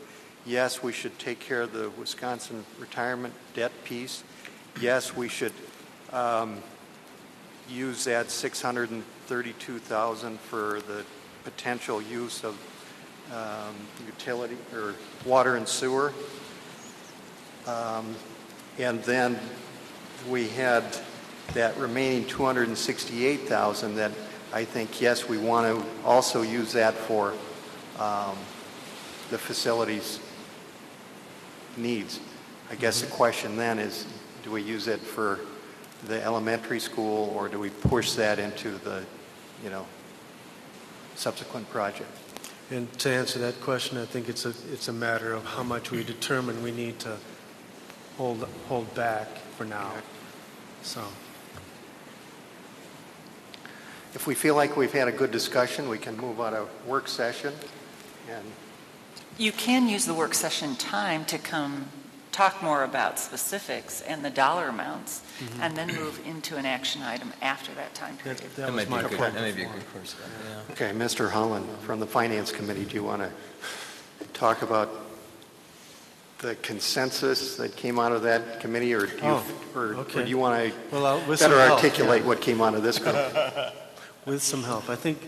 yes, we should take care of the Wisconsin retirement debt piece. Yes, we should use that $632,000 for the potential use of utility or water and sewer. And then we had that remaining $268,000 that I think, yes, we want to also use that for the facilities needs. I guess the question then is, do we use it for the elementary school, or do we push that into the, subsequent project? And to answer that question, I think it's a matter of how much we determine we need to hold back for now. So, if we feel like we've had a good discussion, we can move on to work session. And You can use the work session time to come talk more about specifics and the dollar amounts, and then move into an action item after that time period. that was my point. That may be a good course. Yeah. okay, Mr. Holland, from the Finance Committee, do you want to talk about the consensus that came out of that committee, or do you want to better articulate what came out of this group? With some help. I think,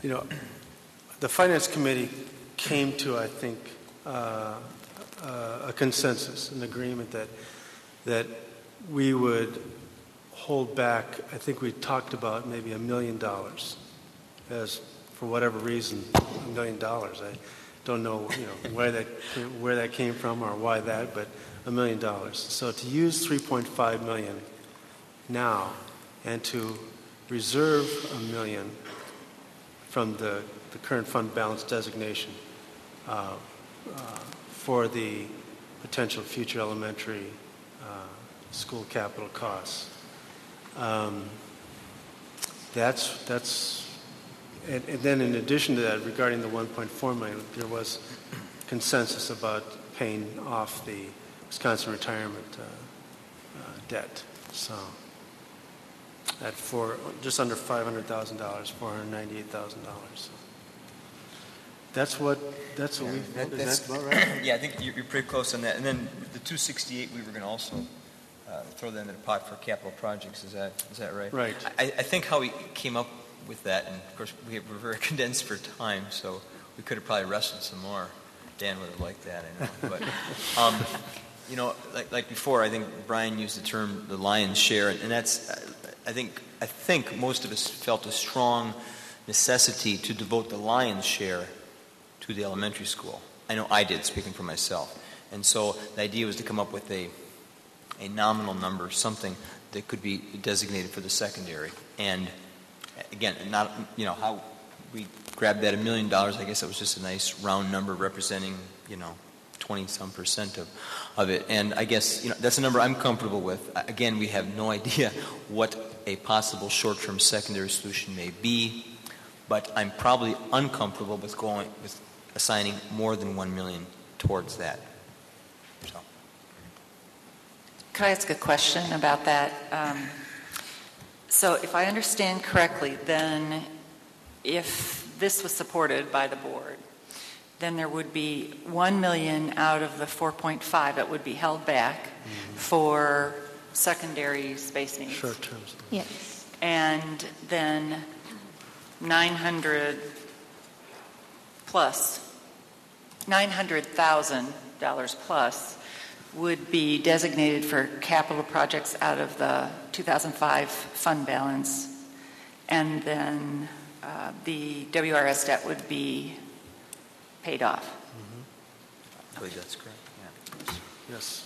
the Finance Committee came to, I think, a consensus, an agreement that we would hold back. I think we talked about maybe $1 million, as for whatever reason, $1 million. I don't know, where that came from or why that, but $1 million. So to use $3.5 million now and to reserve $1 million from the current fund balance designation for the potential future elementary school capital costs. That's and then in addition to that, regarding the $1.4 million, there was consensus about paying off the Wisconsin retirement debt. So at just under $500,000, $498,000. So that's what we. Is that about right? Yeah, I think you're pretty close on that. And then the 268, we were going to also throw that in the pot for capital projects. Is that right? Right. I think how we came up with that, and of course we're very condensed for time, so we could have probably wrestled some more. Dan would have liked that, I know. But like before, I think Brian used the term the lion's share, and that's I think most of us felt a strong necessity to devote the lion's share to the elementary school. I know I did, speaking for myself. And so the idea was to come up with a nominal number, something that could be designated for the secondary. And again, not, how we grabbed that $1 million, I guess that was just a nice round number representing, 20-some% of it. And I guess, that's a number I'm comfortable with. Again, we have no idea what a possible short-term secondary solution may be, but I'm probably uncomfortable with assigning more than $1 million towards that. Could I ask a question about that? So if I understand correctly, then if this was supported by the board, then there would be $1 million out of the 4.5 that would be held back for secondary space needs. Short terms. Yes. And then $900,000 plus would be designated for capital projects out of the 2005 fund balance, and then the WRS debt would be paid off. I believe that's correct. Yeah. Yes.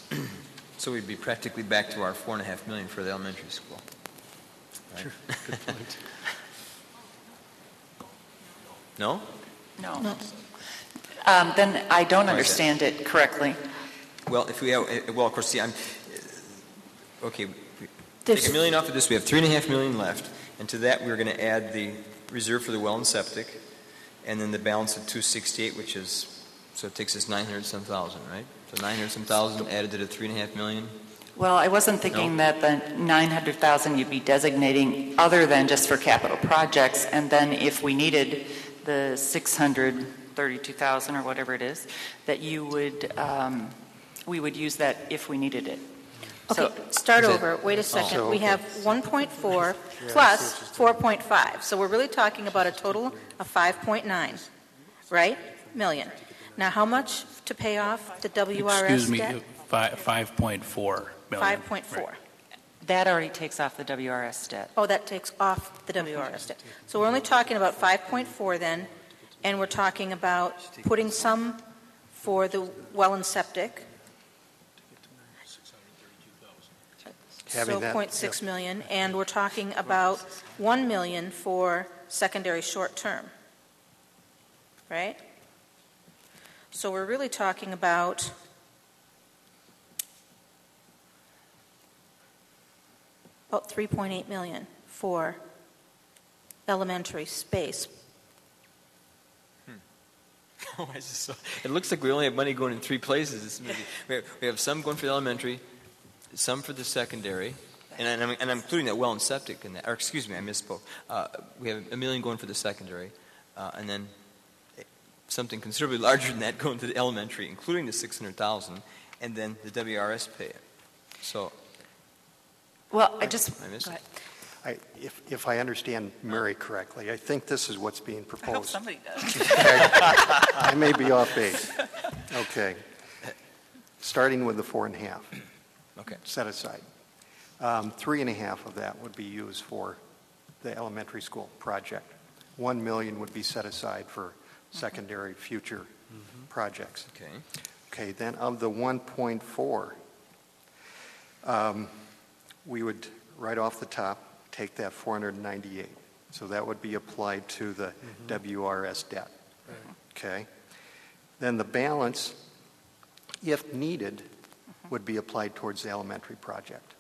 So we'd be practically back to our $4.5 million for the elementary school. Right? Sure. Good point. No? No. Then I don't understand it correctly. Well, if we have, of course, see, okay, take $1 million off of this, we have $3.5 million left, and to that we're going to add the reserve for the well and septic, and then the balance of 268, which is, so it takes us 900-some thousand, right? So 900-some thousand added to the $3.5 million. Well, I wasn't thinking that the 900,000 you'd be designating other than just for capital projects, and then if we needed the 632,000 or whatever it is, that you would, we would use that if we needed it. Okay, start over. Wait a second. We have 1.4 plus 4.5. So we're really talking about a total of 5.9, right? Million. Now, how much to pay off the WRS Excuse me, debt? 5.4 million. 5.4. Right. That already takes off the WRS debt. Oh, that takes off the WRS debt. So we're only talking about 5.4 then, and we're talking about putting some for the well and septic. Having So that, 0.6 yeah. million, and we're talking about 1 million for secondary short-term, right? So we're really talking about about 3.8 million for elementary space. Why is this so? It looks like we only have money going in three places. We have some going for the elementary, some for the secondary, and I'm including that well and septic in that. Or excuse me, I misspoke. We have $1 million going for the secondary, and then something considerably larger than that going to the elementary, including the $600,000, and then the WRS pay it. So, Well, I missed go ahead. it. If I understand Mary correctly, I think this is what's being I hope proposed. somebody does. I may be off base. Okay. Starting with the 4.5. Okay. Set aside. 3.5 of that would be used for the elementary school project. 1 million would be set aside for secondary future projects. Okay. Okay, then of the 1.4, we would, right off the top, take that 498. So that would be applied to the WRS debt. Okay. Then the balance, if needed, would be applied towards the elementary project.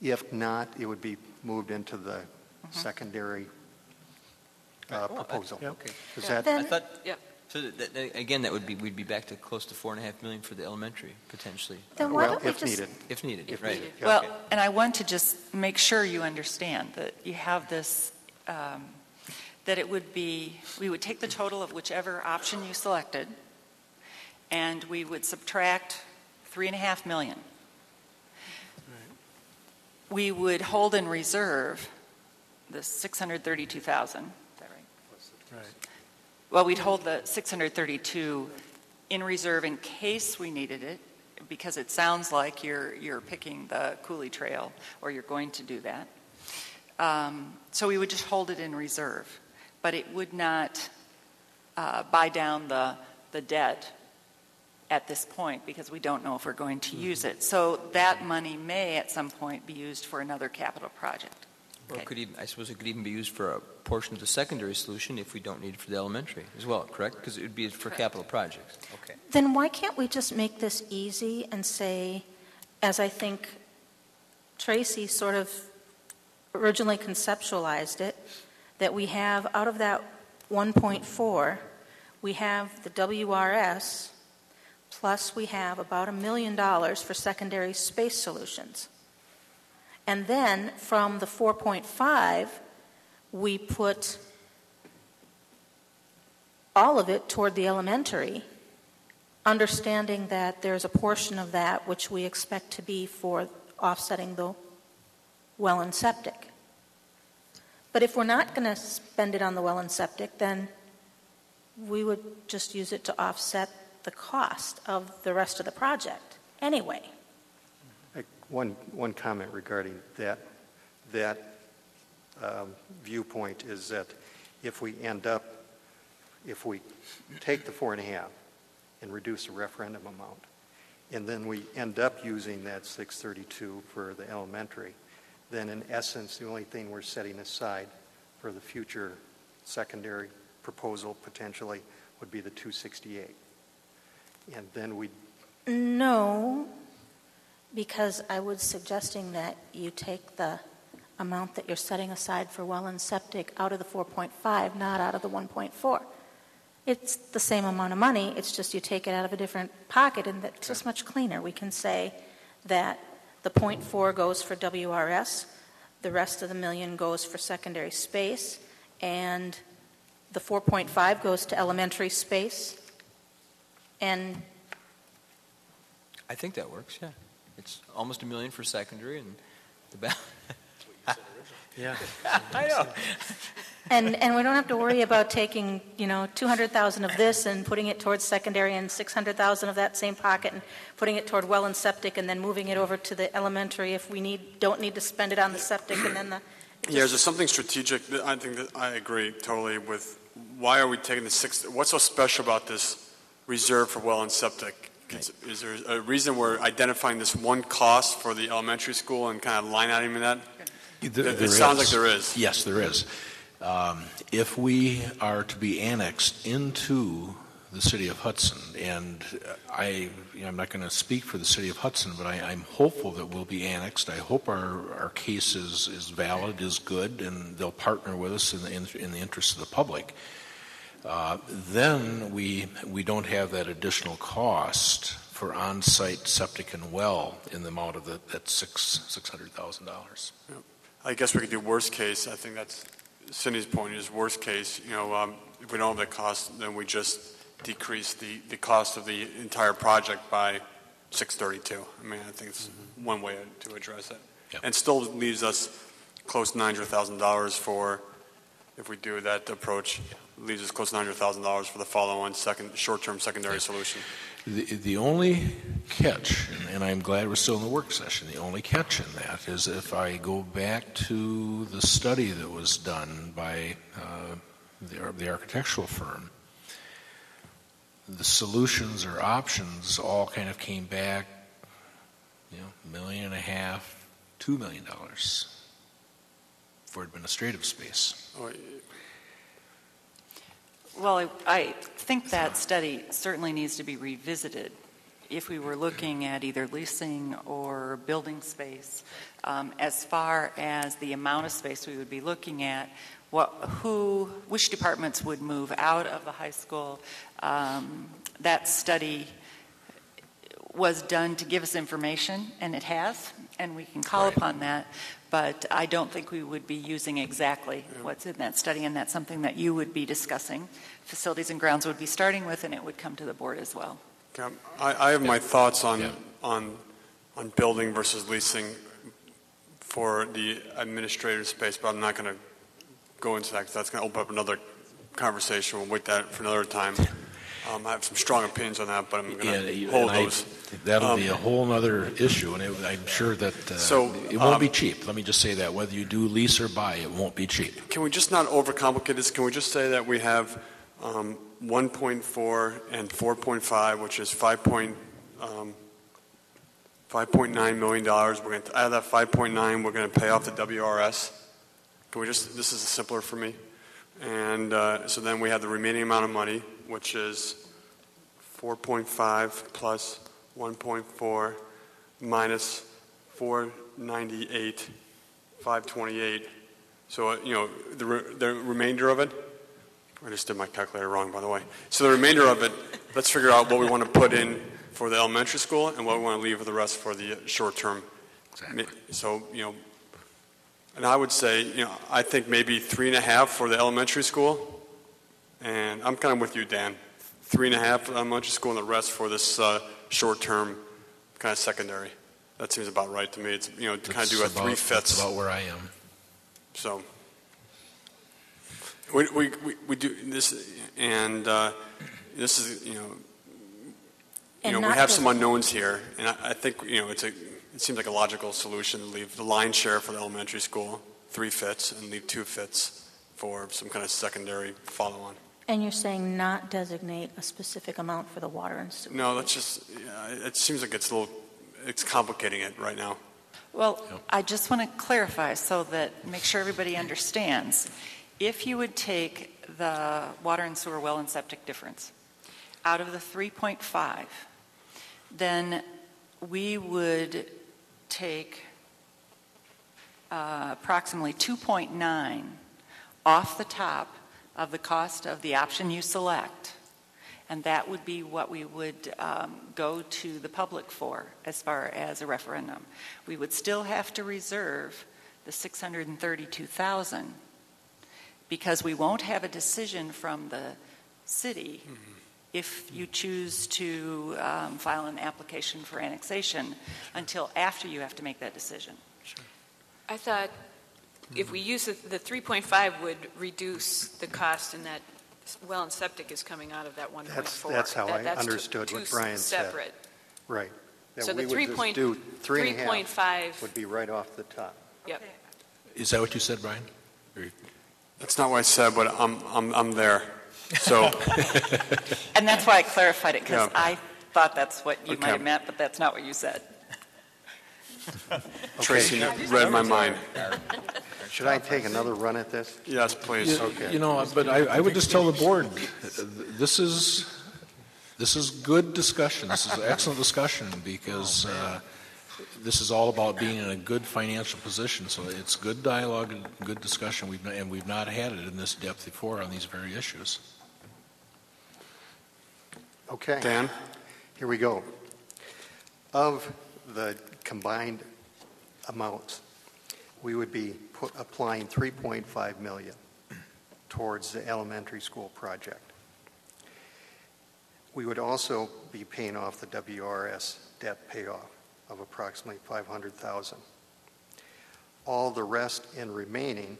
If not, it would be moved into the secondary proposal. Okay. Is that, Then- I thought. Yep. So again, we'd be back to close to $4.5 million for the elementary potentially, Then why well, don't we if just needed. if needed. If right. needed. Yeah. Well, Okay. and I want to just make sure you understand that you have this, that it would be, we would take the total of whichever option you selected, and we would subtract 3.5 million. We would hold in reserve the 632,000. Is that right? Right. Well, we'd hold the 632 in reserve in case we needed it, because it sounds like you're picking the Cooley Trail, or you're going to do that. So we would just hold it in reserve, but it would not buy down the debt at this point, because we don't know if we're going to use it. So that money may at some point be used for another capital project. Or Okay. it could even, I suppose it could even be used for a portion of the secondary solution if we don't need it for the elementary as well, correct? Because it would be for Correct. capital projects. Okay. Then why can't we just make this easy and say, as I think Tracy sort of originally conceptualized it, that we have out of that 1.4, we have the WRS, plus we have about $1 million for secondary space solutions. And then from the 4.5, we put all of it toward the elementary, understanding that there's a portion of that which we expect to be for offsetting the well and septic. But if we're not going to spend it on the well and septic, then we would just use it to offset the cost of the rest of the project anyway. One comment regarding that viewpoint is that if we take the 4.5 and reduce the referendum amount, and then we end up using that 632 for the elementary, then in essence, the only thing we're setting aside for the future secondary proposal potentially would be the 268. And then we No, because I was suggesting that you take the amount that you're setting aside for well and septic out of the 4.5, not out of the 1.4. It's the same amount of money, it's just you take it out of a different pocket, and that's just much cleaner. We can say that the 0.4 goes for WRS, the rest of the $1 million goes for secondary space, and the 4.5 goes to elementary space, and I think that works, yeah. It's almost $1 million for secondary and the balance. Yeah. I know. And we don't have to worry about taking, 200,000 of this and putting it towards secondary and 600,000 of that same pocket and putting it toward well and septic and then moving it over to the elementary if we don't need to spend it on the septic and then Yeah, is there something strategic that I think that I agree totally with? Why are we taking the what's so special about this reserved for well and septic. Is there a reason we're identifying this one cost for the elementary school and kind of line iteming that? It sounds like there is. Yes, there is. If we are to be annexed into the city of Hudson, and I'm not going to speak for the city of Hudson, but I'm hopeful that we'll be annexed. I hope our case is valid, is good, and they'll partner with us in the interest of the public. Then we don't have that additional cost for on-site septic and well in the amount of that $600,000. I guess we could do worst case. I think that's Cindy's point is worst case. If we don't have that cost, then we just decrease the cost of the entire project by $632. I mean, I think it's one way to address it. Yep. And still leaves us close to $900,000 for, if we do that approach, leaves us close to $900,000 for the follow-on short-term secondary solution. The only catch, and I'm glad we're still in the work session, the only catch in that is if I go back to the study that was done by the architectural firm, the solutions or options all kind of came back, $1.5 million, $2 million for administrative space. Well, I think that study certainly needs to be revisited if we were looking at either leasing or building space. As far as the amount of space we would be looking at, which departments would move out of the high school. That study was done to give us information, and it has, and we can call upon that. But I don't think we would be using exactly what's in that study, and that's something that you would be discussing. Facilities and Grounds would be starting with, and it would come to the board as well. Okay. I have my thoughts on building versus leasing for the administrative space, but I'm not going to go into that because that's going to open up another conversation. We'll wait that for another time. I have some strong opinions on that, but I'm going to hold those. That'll be a whole other issue, and I'm sure that it won't be cheap. Let me just say that. Whether you do lease or buy, it won't be cheap. Can we just not overcomplicate this? Can we just say that we have 1.4 and 4.5, which is $5.9 million. We're going to, out of that 5.9, we're going to pay off the WRS. Can we just, this is simpler for me. And so then we have the remaining amount of money, which is 4.5 plus 1.4 minus 498, 528. So, the remainder of it, I just did my calculator wrong, by the way. So the remainder of it, let's figure out what we want to put in for the elementary school and what we want to leave for the rest for the short term. Exactly. So, and I would say, I think maybe 3.5 for the elementary school. And I'm kind of with you, Dan. 3.5 for the elementary school and the rest for this short term kind of secondary. That seems about right to me. It's, to kind of do a 3/5. That's about where I am. So we do this, and this is, we have some unknowns here, and I think, it seems like a logical solution to leave the lion's share for the elementary school, 3/5, and leave 2/5 for some kind of secondary follow-on. And you're saying not designate a specific amount for the water and sewer? No, that's just, it seems like it's complicating it right now. Well, I just want to clarify so that, make sure everybody understands. If you would take the water and sewer well and septic difference out of the 3.5, then we would take approximately 2.9 off the top of the cost of the option you select, and that would be what we would go to the public for as far as a referendum. We would still have to reserve the $632,000 because we won't have a decision from the city if you choose to file an application for annexation until after you have to make that decision. Sure. I thought if we use the 3.5 would reduce the cost, and that well and septic is coming out of that 1.4. That's how I understood what Brian said. Separate. Right. That So we the would just do 3.5 would be right off the top. Yep. Is that what you said, Brian? That's not what I said, but I'm there. So, And that's why I clarified it, because Yeah. I thought that's what you might Okay. have meant, but that's not what you said. Tracy read my mind. Should I take another run at this? Yes, please. Okay. You know, but I would just tell the board, this is good discussion. This is excellent discussion because this is all about being in a good financial position. So it's good dialogue and good discussion. We've not had it in this depth before on these very issues. Okay. Dan? Here we go. Of the combined amounts, we would be applying $3.5 million towards the elementary school project. We would also be paying off the WRS debt payoff of approximately $500,000. All the rest and remaining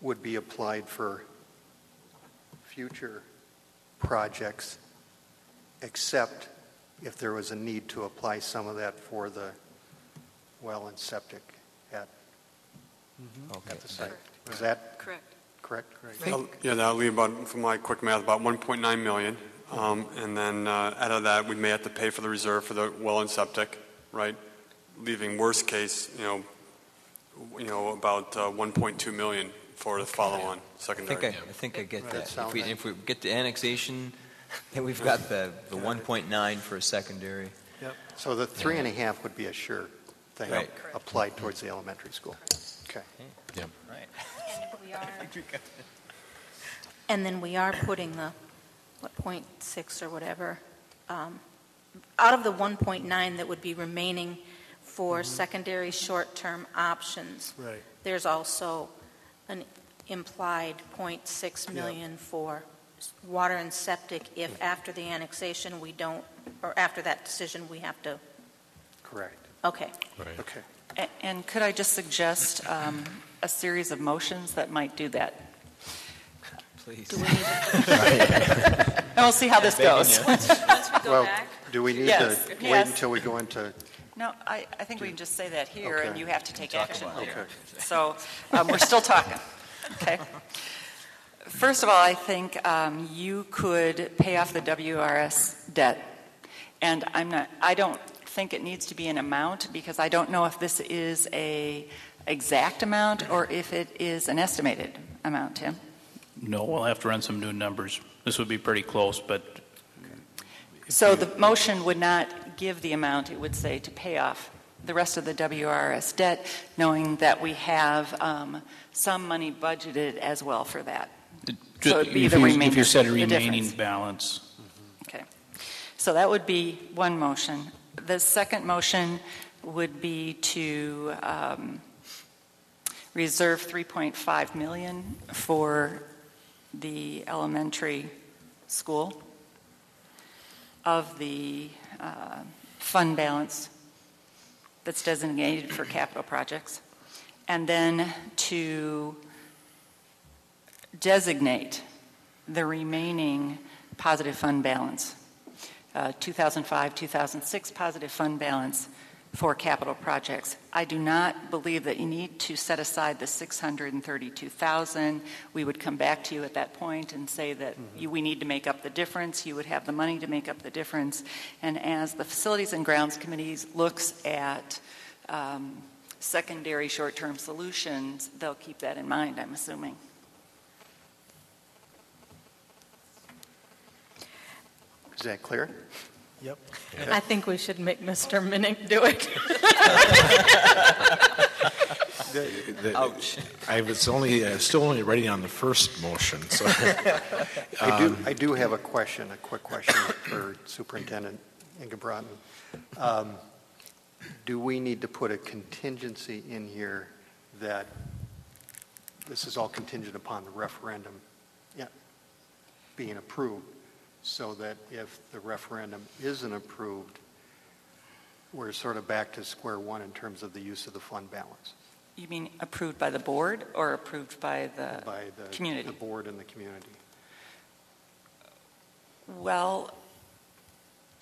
would be applied for future projects, except if there was a need to apply some of that for the well and septic at the site. Is that Correct. correct? Yeah, that'll leave about, from my quick math, about 1.9 million. And then out of that, we may have to pay for the reserve for the well and septic, right? Leaving worst case, about 1.2 million for the follow-on secondary. I think I get that. sounds If we get the annexation, then we've got the 1.9 for a secondary. So the 3.5 would be a sure thing Right. applied towards the elementary school. Okay. Yeah. Right. And then we are putting the, 0.6 or whatever, out of the 1.9 that would be remaining for secondary short-term options. Right. There's also an implied 0.6 million for water and septic if after the annexation we don't, or after that decision we have to, Correct. okay. Right. Okay. And could I just suggest a series of motions that might do that? Please. And we'll see how this goes. Once we go Well, back, do we need Yes, to wait yes. until we go into, No, I think we can just say that here, and Okay. you have to take action about it. later. So we're still talking, okay? First of all, I think you could pay off the WRS debt, and I don't think it needs to be an amount, because I don't know if this is a exact amount or if it is an estimated amount, Tim. No, we'll have to run some new numbers. This would be pretty close, but So the motion would not give the amount, it would say to pay off the rest of the WRS debt, knowing that we have some money budgeted as well for that. So it'd be if the you remainder, said the remaining difference. balance, Okay. So that would be one motion. The second motion would be to reserve $3.5 million for the elementary school of the fund balance that's designated for capital projects, and then to designate the remaining positive fund balance, 2005, 2006 positive fund balance for capital projects. I do not believe that you need to set aside the $632,000. We would come back to you at that point and say that we need to make up the difference. You would have the money to make up the difference. And as the Facilities and Grounds Committee looks at secondary short-term solutions, they'll keep that in mind, I'm assuming. is that clear? Yep. I think we should make Mr. Minnick do it. Ouch. Still only writing on the first motion. So I do have a quick question for Superintendent Ingebrotten. Do we need to put a contingency in here that this is all contingent upon the referendum being approved, so that if the referendum isn't approved, we're sort of back to square one in terms of the use of the fund balance? You mean approved by the board or approved by the community? The board and the community. Well,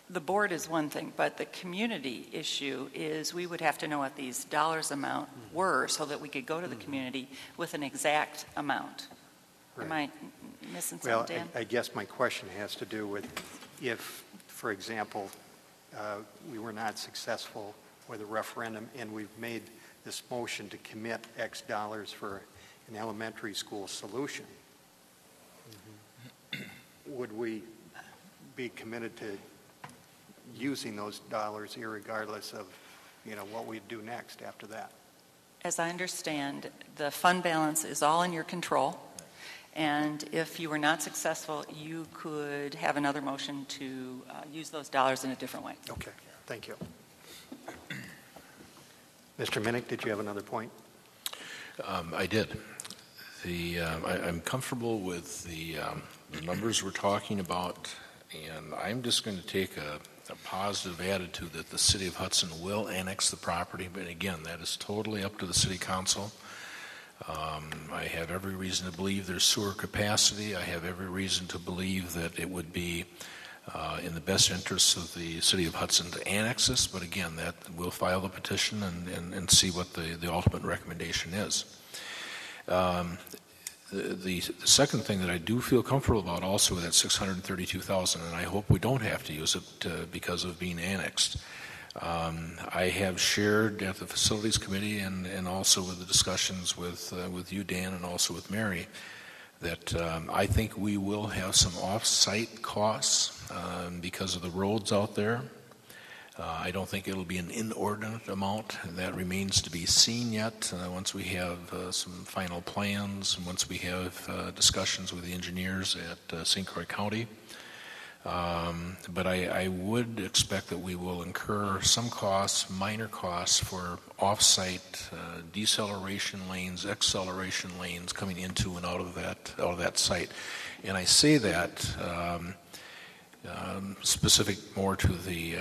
the board is one thing, but the community issue is we would have to know what these dollars amount were so that we could go to the community with an exact amount. Am I missing Well, something, Dan? I guess my question has to do with if, for example, we were not successful with a referendum and we've made this motion to commit X dollars for an elementary school solution, would we be committed to using those dollars irregardless of, what we do next after that? As I understand, the fund balance is all in your control, and if you were not successful, you could have another motion to use those dollars in a different way. Okay, thank you. Mr. Minnick, did you have another point? I did. I'm comfortable with the numbers we're talking about, and I'm just going to take a positive attitude that the City of Hudson will annex the property, but again, that is totally up to the City Council. I have every reason to believe there's sewer capacity. I have every reason to believe that it would be in the best interests of the City of Hudson to annex this, but again, that we'll file the petition and see what the ultimate recommendation is. The second thing that I do feel comfortable about also with that $632,000, and I hope we don't have to use it because of being annexed. I have shared at the Facilities Committee and also with the discussions with you, Dan, and also with Mary, that I think we will have some off-site costs because of the roads out there. I don't think it'll be an inordinate amount. That remains to be seen yet once we have some final plans and once we have discussions with the engineers at St. Croix County. But I would expect that we will incur some costs, minor costs, for off-site deceleration lanes, acceleration lanes coming into and out of that site. And I say that specific more to the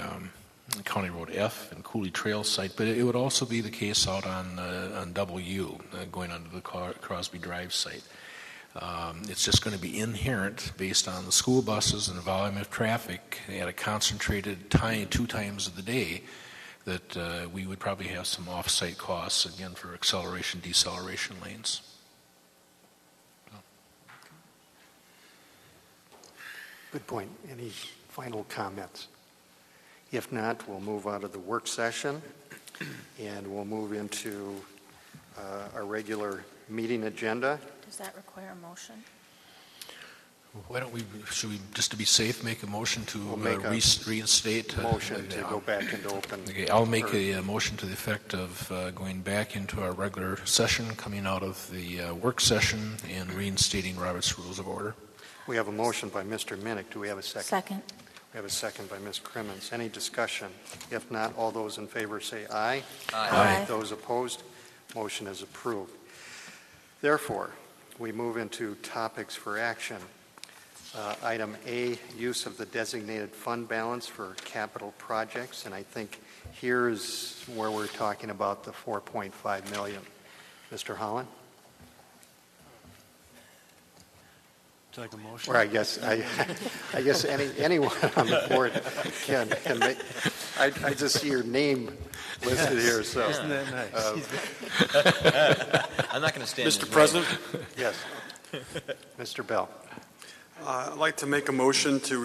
County Road F and Cooley Trail site, but it would also be the case out on W, going onto the Crosby Drive site. It's just going to be inherent based on the school buses and the volume of traffic at a concentrated time 2 times of the day that we would probably have some off-site costs, again, for acceleration, deceleration lanes. Good point. Any final comments? If not, we'll move out of the work session and we'll move into our regular meeting agenda. Does that require a motion? Why don't we, should we, just to be safe, make a motion to We'll make a reinstate? Motion to go back into open. Okay, I'll make a motion to the effect of going back into our regular session, coming out of the work session, and reinstating Robert's Rules of Order. We have a motion by Mr. Minnick. Do we have a second? Second. We have a second by Ms. Crimmins. Any discussion? If not, all those in favor say aye. Aye. Those opposed, motion is approved. Therefore, we move into topics for action. Item A, use of the designated fund balance for capital projects, and I think here's where we're talking about the $4.5 million. Mr. Holland? Would you like a motion? Or I guess anyone on the board can make. I just see your name listed here, so. Isn't that nice? I'm not going to stand. Mr. President? Yes. Mr. Bell. I'd like to make a motion to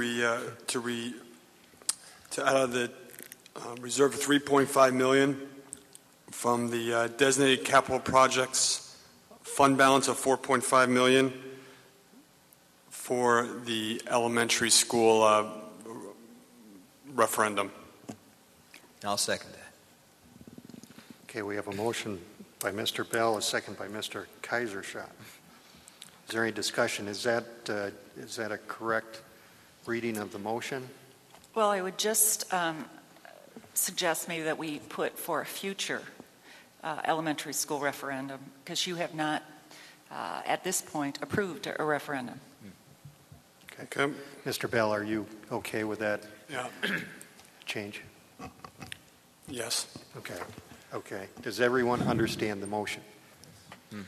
out of the reserve $3.5 million from the designated capital projects fund balance of $4.5 million for the elementary school referendum. I'll second that. Okay, we have a motion by Mr. Bell, a second by Mr. Kaisershot. Is there any discussion? Is that a correct reading of the motion? Well, I would just suggest maybe that we put for a future elementary school referendum, because you have not, at this point, approved a referendum. Okay. Mr. Bell, are you okay with that Yeah. change? Yes. Okay. Okay. Does everyone understand the motion? Mm-hmm.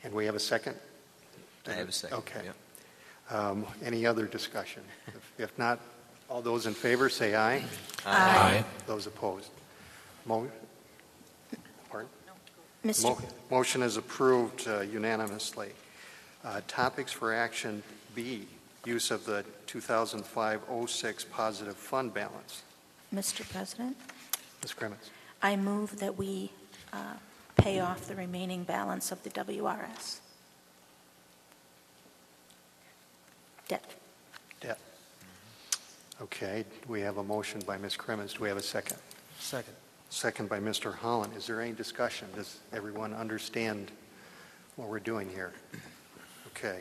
And we have a second? I have a second. Okay. Yeah. Any other discussion? If not, all those in favor say aye. Aye. Those opposed? Pardon? Mr. Motion is approved unanimously. Topics for action B, use of the 2005-06 positive fund balance. Mr. President, Ms. Crimmins. I move that we pay off the remaining balance of the WRS. Debt. Debt. Okay, we have a motion by Ms. Crimmins. Do we have a second? Second. Second by Mr. Holland. Is there any discussion? Does everyone understand what we're doing here? Okay.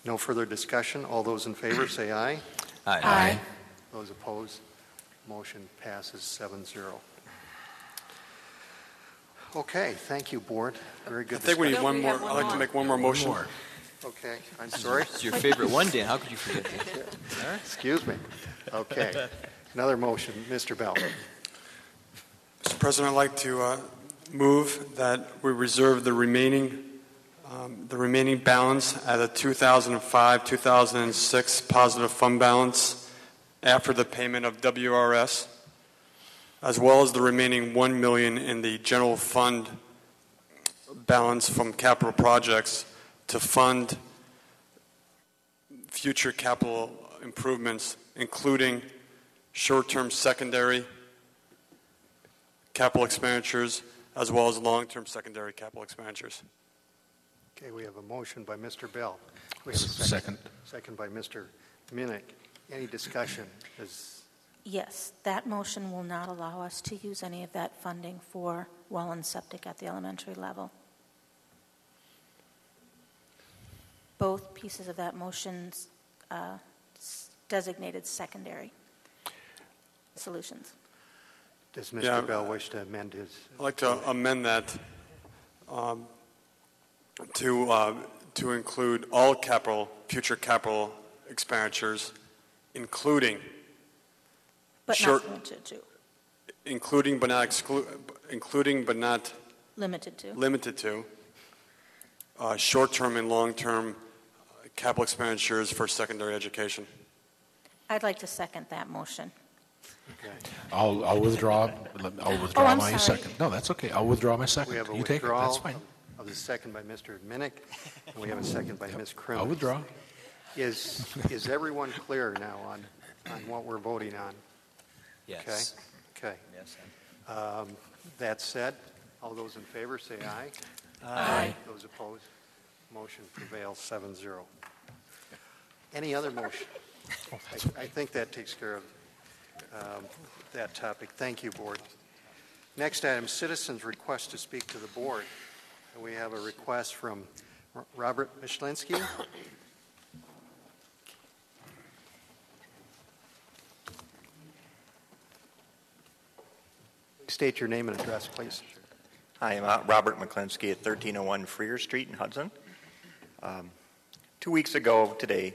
No further discussion. All those in favor say aye. Aye. Aye. Those opposed, motion passes 7-0. Okay, thank you, Board. Very good I think we need No, one we more. have one I'd like to more. make one more motion. Okay, I'm sorry. It's your favorite one, Dan. How could you forget that? Excuse me. Okay, another motion. Mr. Bell. Mr. President, I'd like to move that we reserve the remaining balance at a 2005-2006 positive fund balance after the payment of WRS, as well as the remaining $1 million in the general fund balance from capital projects to fund future capital improvements, including short-term secondary capital expenditures, as well as long-term secondary capital expenditures. Okay, we have a motion by Mr. Bell. We have a Second. Second by Mr. Minnick. Any discussion? Yes, that motion will not allow us to use any of that funding for well and septic at the elementary level. Both pieces of that motion designated secondary solutions. Does Mr. Yeah. Bell wish to amend his? I'd like to amend that to include all future capital expenditures, including But Sure. not limited to. including but not Limited to. limited to short-term and long-term capital expenditures for secondary education. I'd like to second that motion. Okay. I'll withdraw. I'll withdraw I'm my sorry. second. No, that's okay. I'll withdraw my second. We have a You take it. withdrawal That's fine. of the second by Mr. Minnick, and we have a second by Ms. Crimmins. I'll withdraw. Is everyone clear now on what we're voting on? Yes. Okay. Yes. That said, all those in favor say aye. Aye. Those opposed, motion prevails 7-0. Any other motion? I think that takes care of that topic. Thank you, Board. Next item, citizens' request to speak to the Board. And we have a request from Robert Mishlinsky. State your name and address, please. Hi, I'm Robert McClensky at 1301 Freer Street in Hudson. 2 weeks ago today,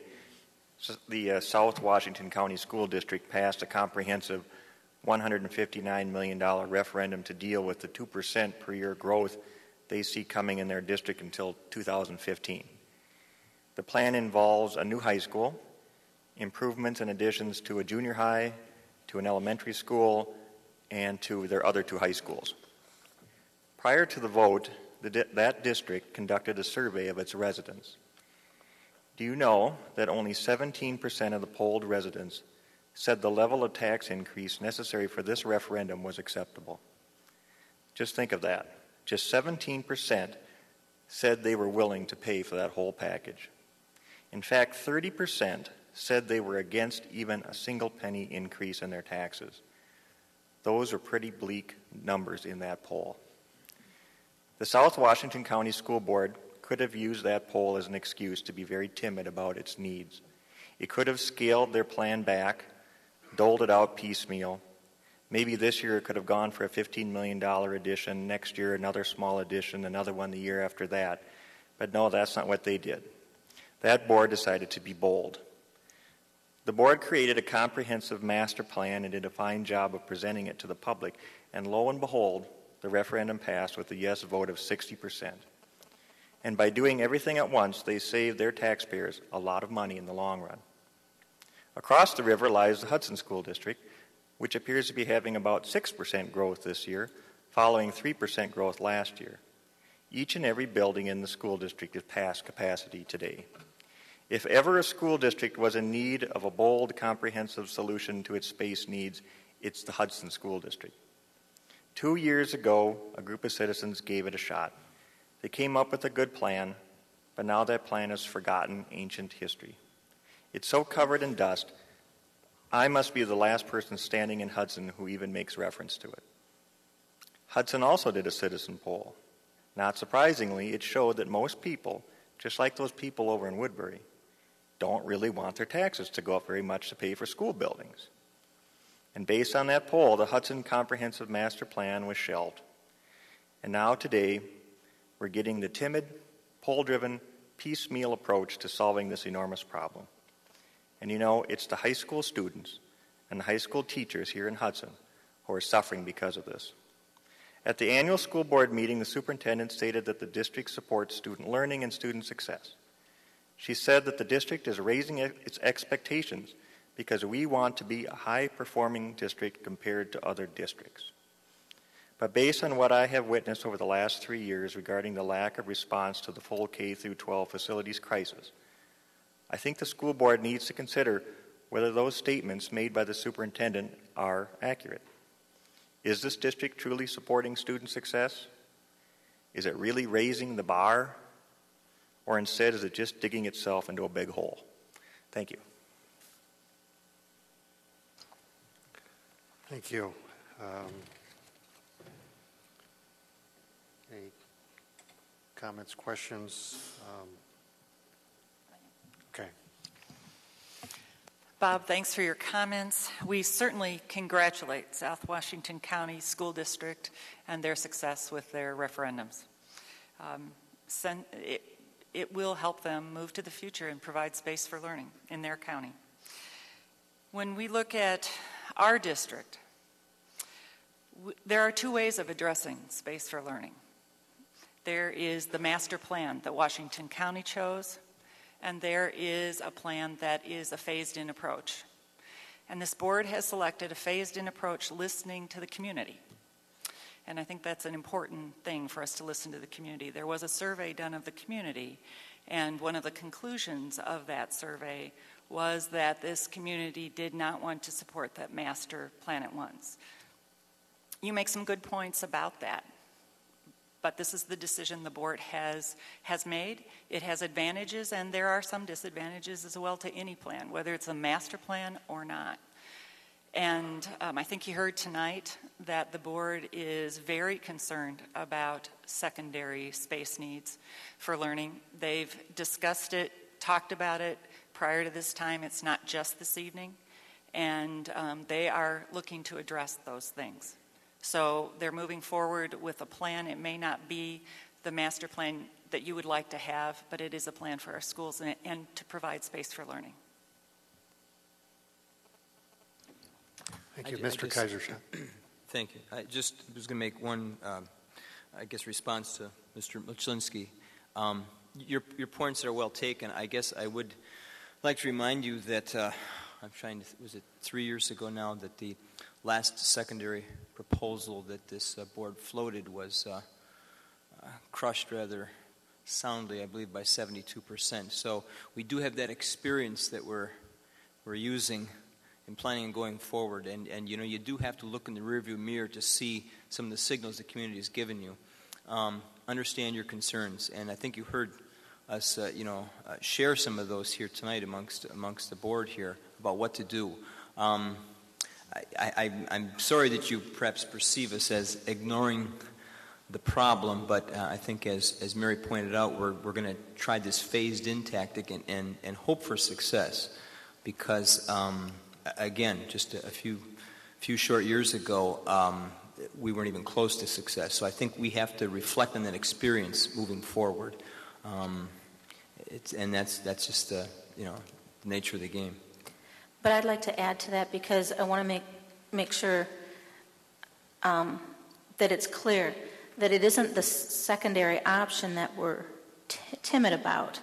the South Washington County School District passed a comprehensive $159 million referendum to deal with the 2% per year growth they see coming in their district until 2015. The plan involves a new high school, improvements and additions to a junior high, to an elementary school, and to their other two high schools. Prior to the vote, that district conducted a survey of its residents. Do you know that only 17% of the polled residents said the level of tax increase necessary for this referendum was acceptable? Just think of that. Just 17% said they were willing to pay for that whole package. In fact, 30% said they were against even a single penny increase in their taxes. Those are pretty bleak numbers in that poll. The South Washington County School Board could have used that poll as an excuse to be very timid about its needs. It could have scaled their plan back, doled it out piecemeal. Maybe this year it could have gone for a $15 million addition, next year another small addition, another one the year after that. But no, that's not what they did. That board decided to be bold. The board created a comprehensive master plan and did a fine job of presenting it to the public, and lo and behold, the referendum passed with a yes vote of 60%. And by doing everything at once, they saved their taxpayers a lot of money in the long run. Across the river lies the Hudson School District, which appears to be having about 6% growth this year, following 3% growth last year. Each and every building in the school district is past capacity today. If ever a school district was in need of a bold, comprehensive solution to its space needs, it's the Hudson School District. 2 years ago, a group of citizens gave it a shot. They came up with a good plan, but now that plan is forgotten ancient history. It's so covered in dust, I must be the last person standing in Hudson who even makes reference to it. Hudson also did a citizen poll. Not surprisingly, it showed that most people, just like those people over in Woodbury, don't really want their taxes to go up very much to pay for school buildings. And based on that poll, the Hudson Comprehensive Master Plan was shelved. And now today, we're getting the timid, poll-driven, piecemeal approach to solving this enormous problem. And you know, it's the high school students and the high school teachers here in Hudson who are suffering because of this. At the annual school board meeting, the superintendent stated that the district supports student learning and student success. She said that the district is raising its expectations because we want to be a high-performing district compared to other districts. But based on what I have witnessed over the last 3 years regarding the lack of response to the full K-12 facilities crisis, I think the school board needs to consider whether those statements made by the superintendent are accurate. Is this district truly supporting student success? Is it really raising the bar? Or instead, is it just digging itself into a big hole? Thank you. Thank you. Any comments, questions? Okay. Bob, thanks for your comments. We certainly congratulate South Washington County School District and their success with their referendums. It will help them move to the future and provide space for learning in their county. When we look at our district, there are two ways of addressing space for learning. There is the master plan that Washington County chose, and there is a plan that is a phased-in approach. And this board has selected a phased-in approach listening to the community. And I think that's an important thing for us to listen to the community. There was a survey done of the community, and one of the conclusions of that survey was that this community did not want to support that master plan at once. You make some good points about that, but this is the decision the board has made. It has advantages, and there are some disadvantages as well to any plan, whether it's a master plan or not. And I think you heard tonight that the board is very concerned about secondary space needs for learning. They've discussed it, talked about it prior to this time. It's not just this evening. And they are looking to address those things. So they're moving forward with a plan. It may not be the master plan that you would like to have, but it is a plan for our schools and to provide space for learning. Thank you. Mr. Kaiserschat. Thank you. I just was going to make one, response to Mr. Machlinski. Your points are well taken. I guess I would like to remind you that, was it 3 years ago now, that the last secondary proposal that this board floated was crushed rather soundly, I believe, by 72%. So we do have that experience that we're using in planning and going forward. And you know, you do have to look in the rearview mirror to see some of the signals the community has given you. Understand your concerns, and I think you heard us, share some of those here tonight amongst the board here about what to do. I'm sorry that you perhaps perceive us as ignoring the problem, but I think as Mary pointed out, we're going to try this phased-in tactic and hope for success, because again, just a few short years ago, we weren't even close to success. So I think we have to reflect on that experience moving forward, and that's just the nature of the game. But I'd like to add to that, because I want to make sure that it's clear that it isn't the secondary option that we're timid about.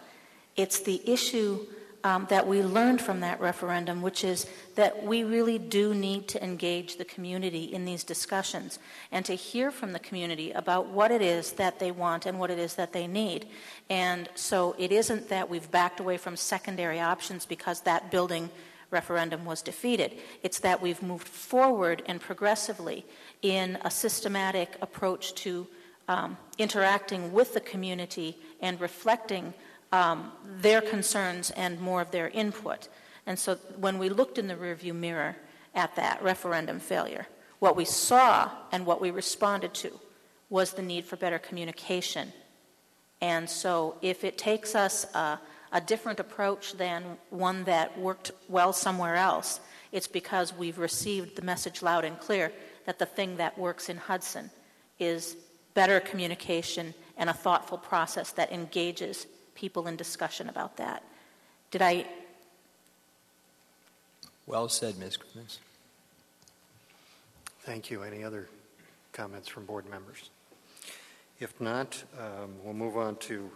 It's the issue that we learned from that referendum, which is that we really do need to engage the community in these discussions and to hear from the community about what it is that they want and what it is that they need. And so it isn't that we've backed away from secondary options because that building referendum was defeated. It's that we've moved forward and progressively in a systematic approach to interacting with the community and reflecting their concerns and more of their input. And so when we looked in the rearview mirror at that referendum failure, what we saw and what we responded to was the need for better communication. And so if it takes us a different approach than one that worked well somewhere else, it's because we've received the message loud and clear that the thing that works in Hudson is better communication and a thoughtful process that engages people in discussion about that. Did I? Well said, Ms. Crimmins. Thank you. Any other comments from board members? If not, we'll move on to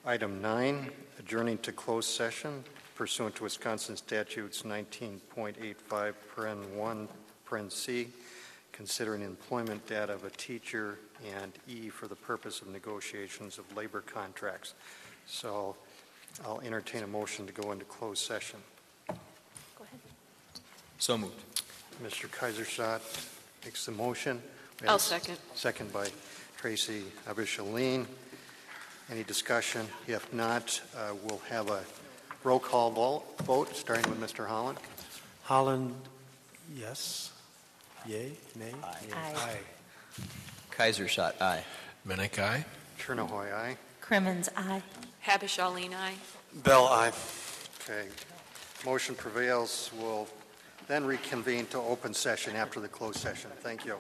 item 9, adjourning to closed session pursuant to Wisconsin statutes 19.85 paren 1 paren C, considering employment data of a teacher, and E, for the purpose of negotiations of labor contracts. So I'll entertain a motion to go into closed session. Go ahead. So moved. Mr. Kaiserschott makes the motion. I'll second. Second by Tracy Abishaleen. Any discussion? If not, we'll have a roll call vote, starting with Mr. Holland. Holland, yes. Yay? Nay? Aye. Aye. Kaiserschott, aye. Menink, aye. Chernohoy, aye. Crimmins, aye. Habishaleen, aye. Bell, aye. Okay. Motion prevails. We'll then reconvene to open session after the closed session. Thank you.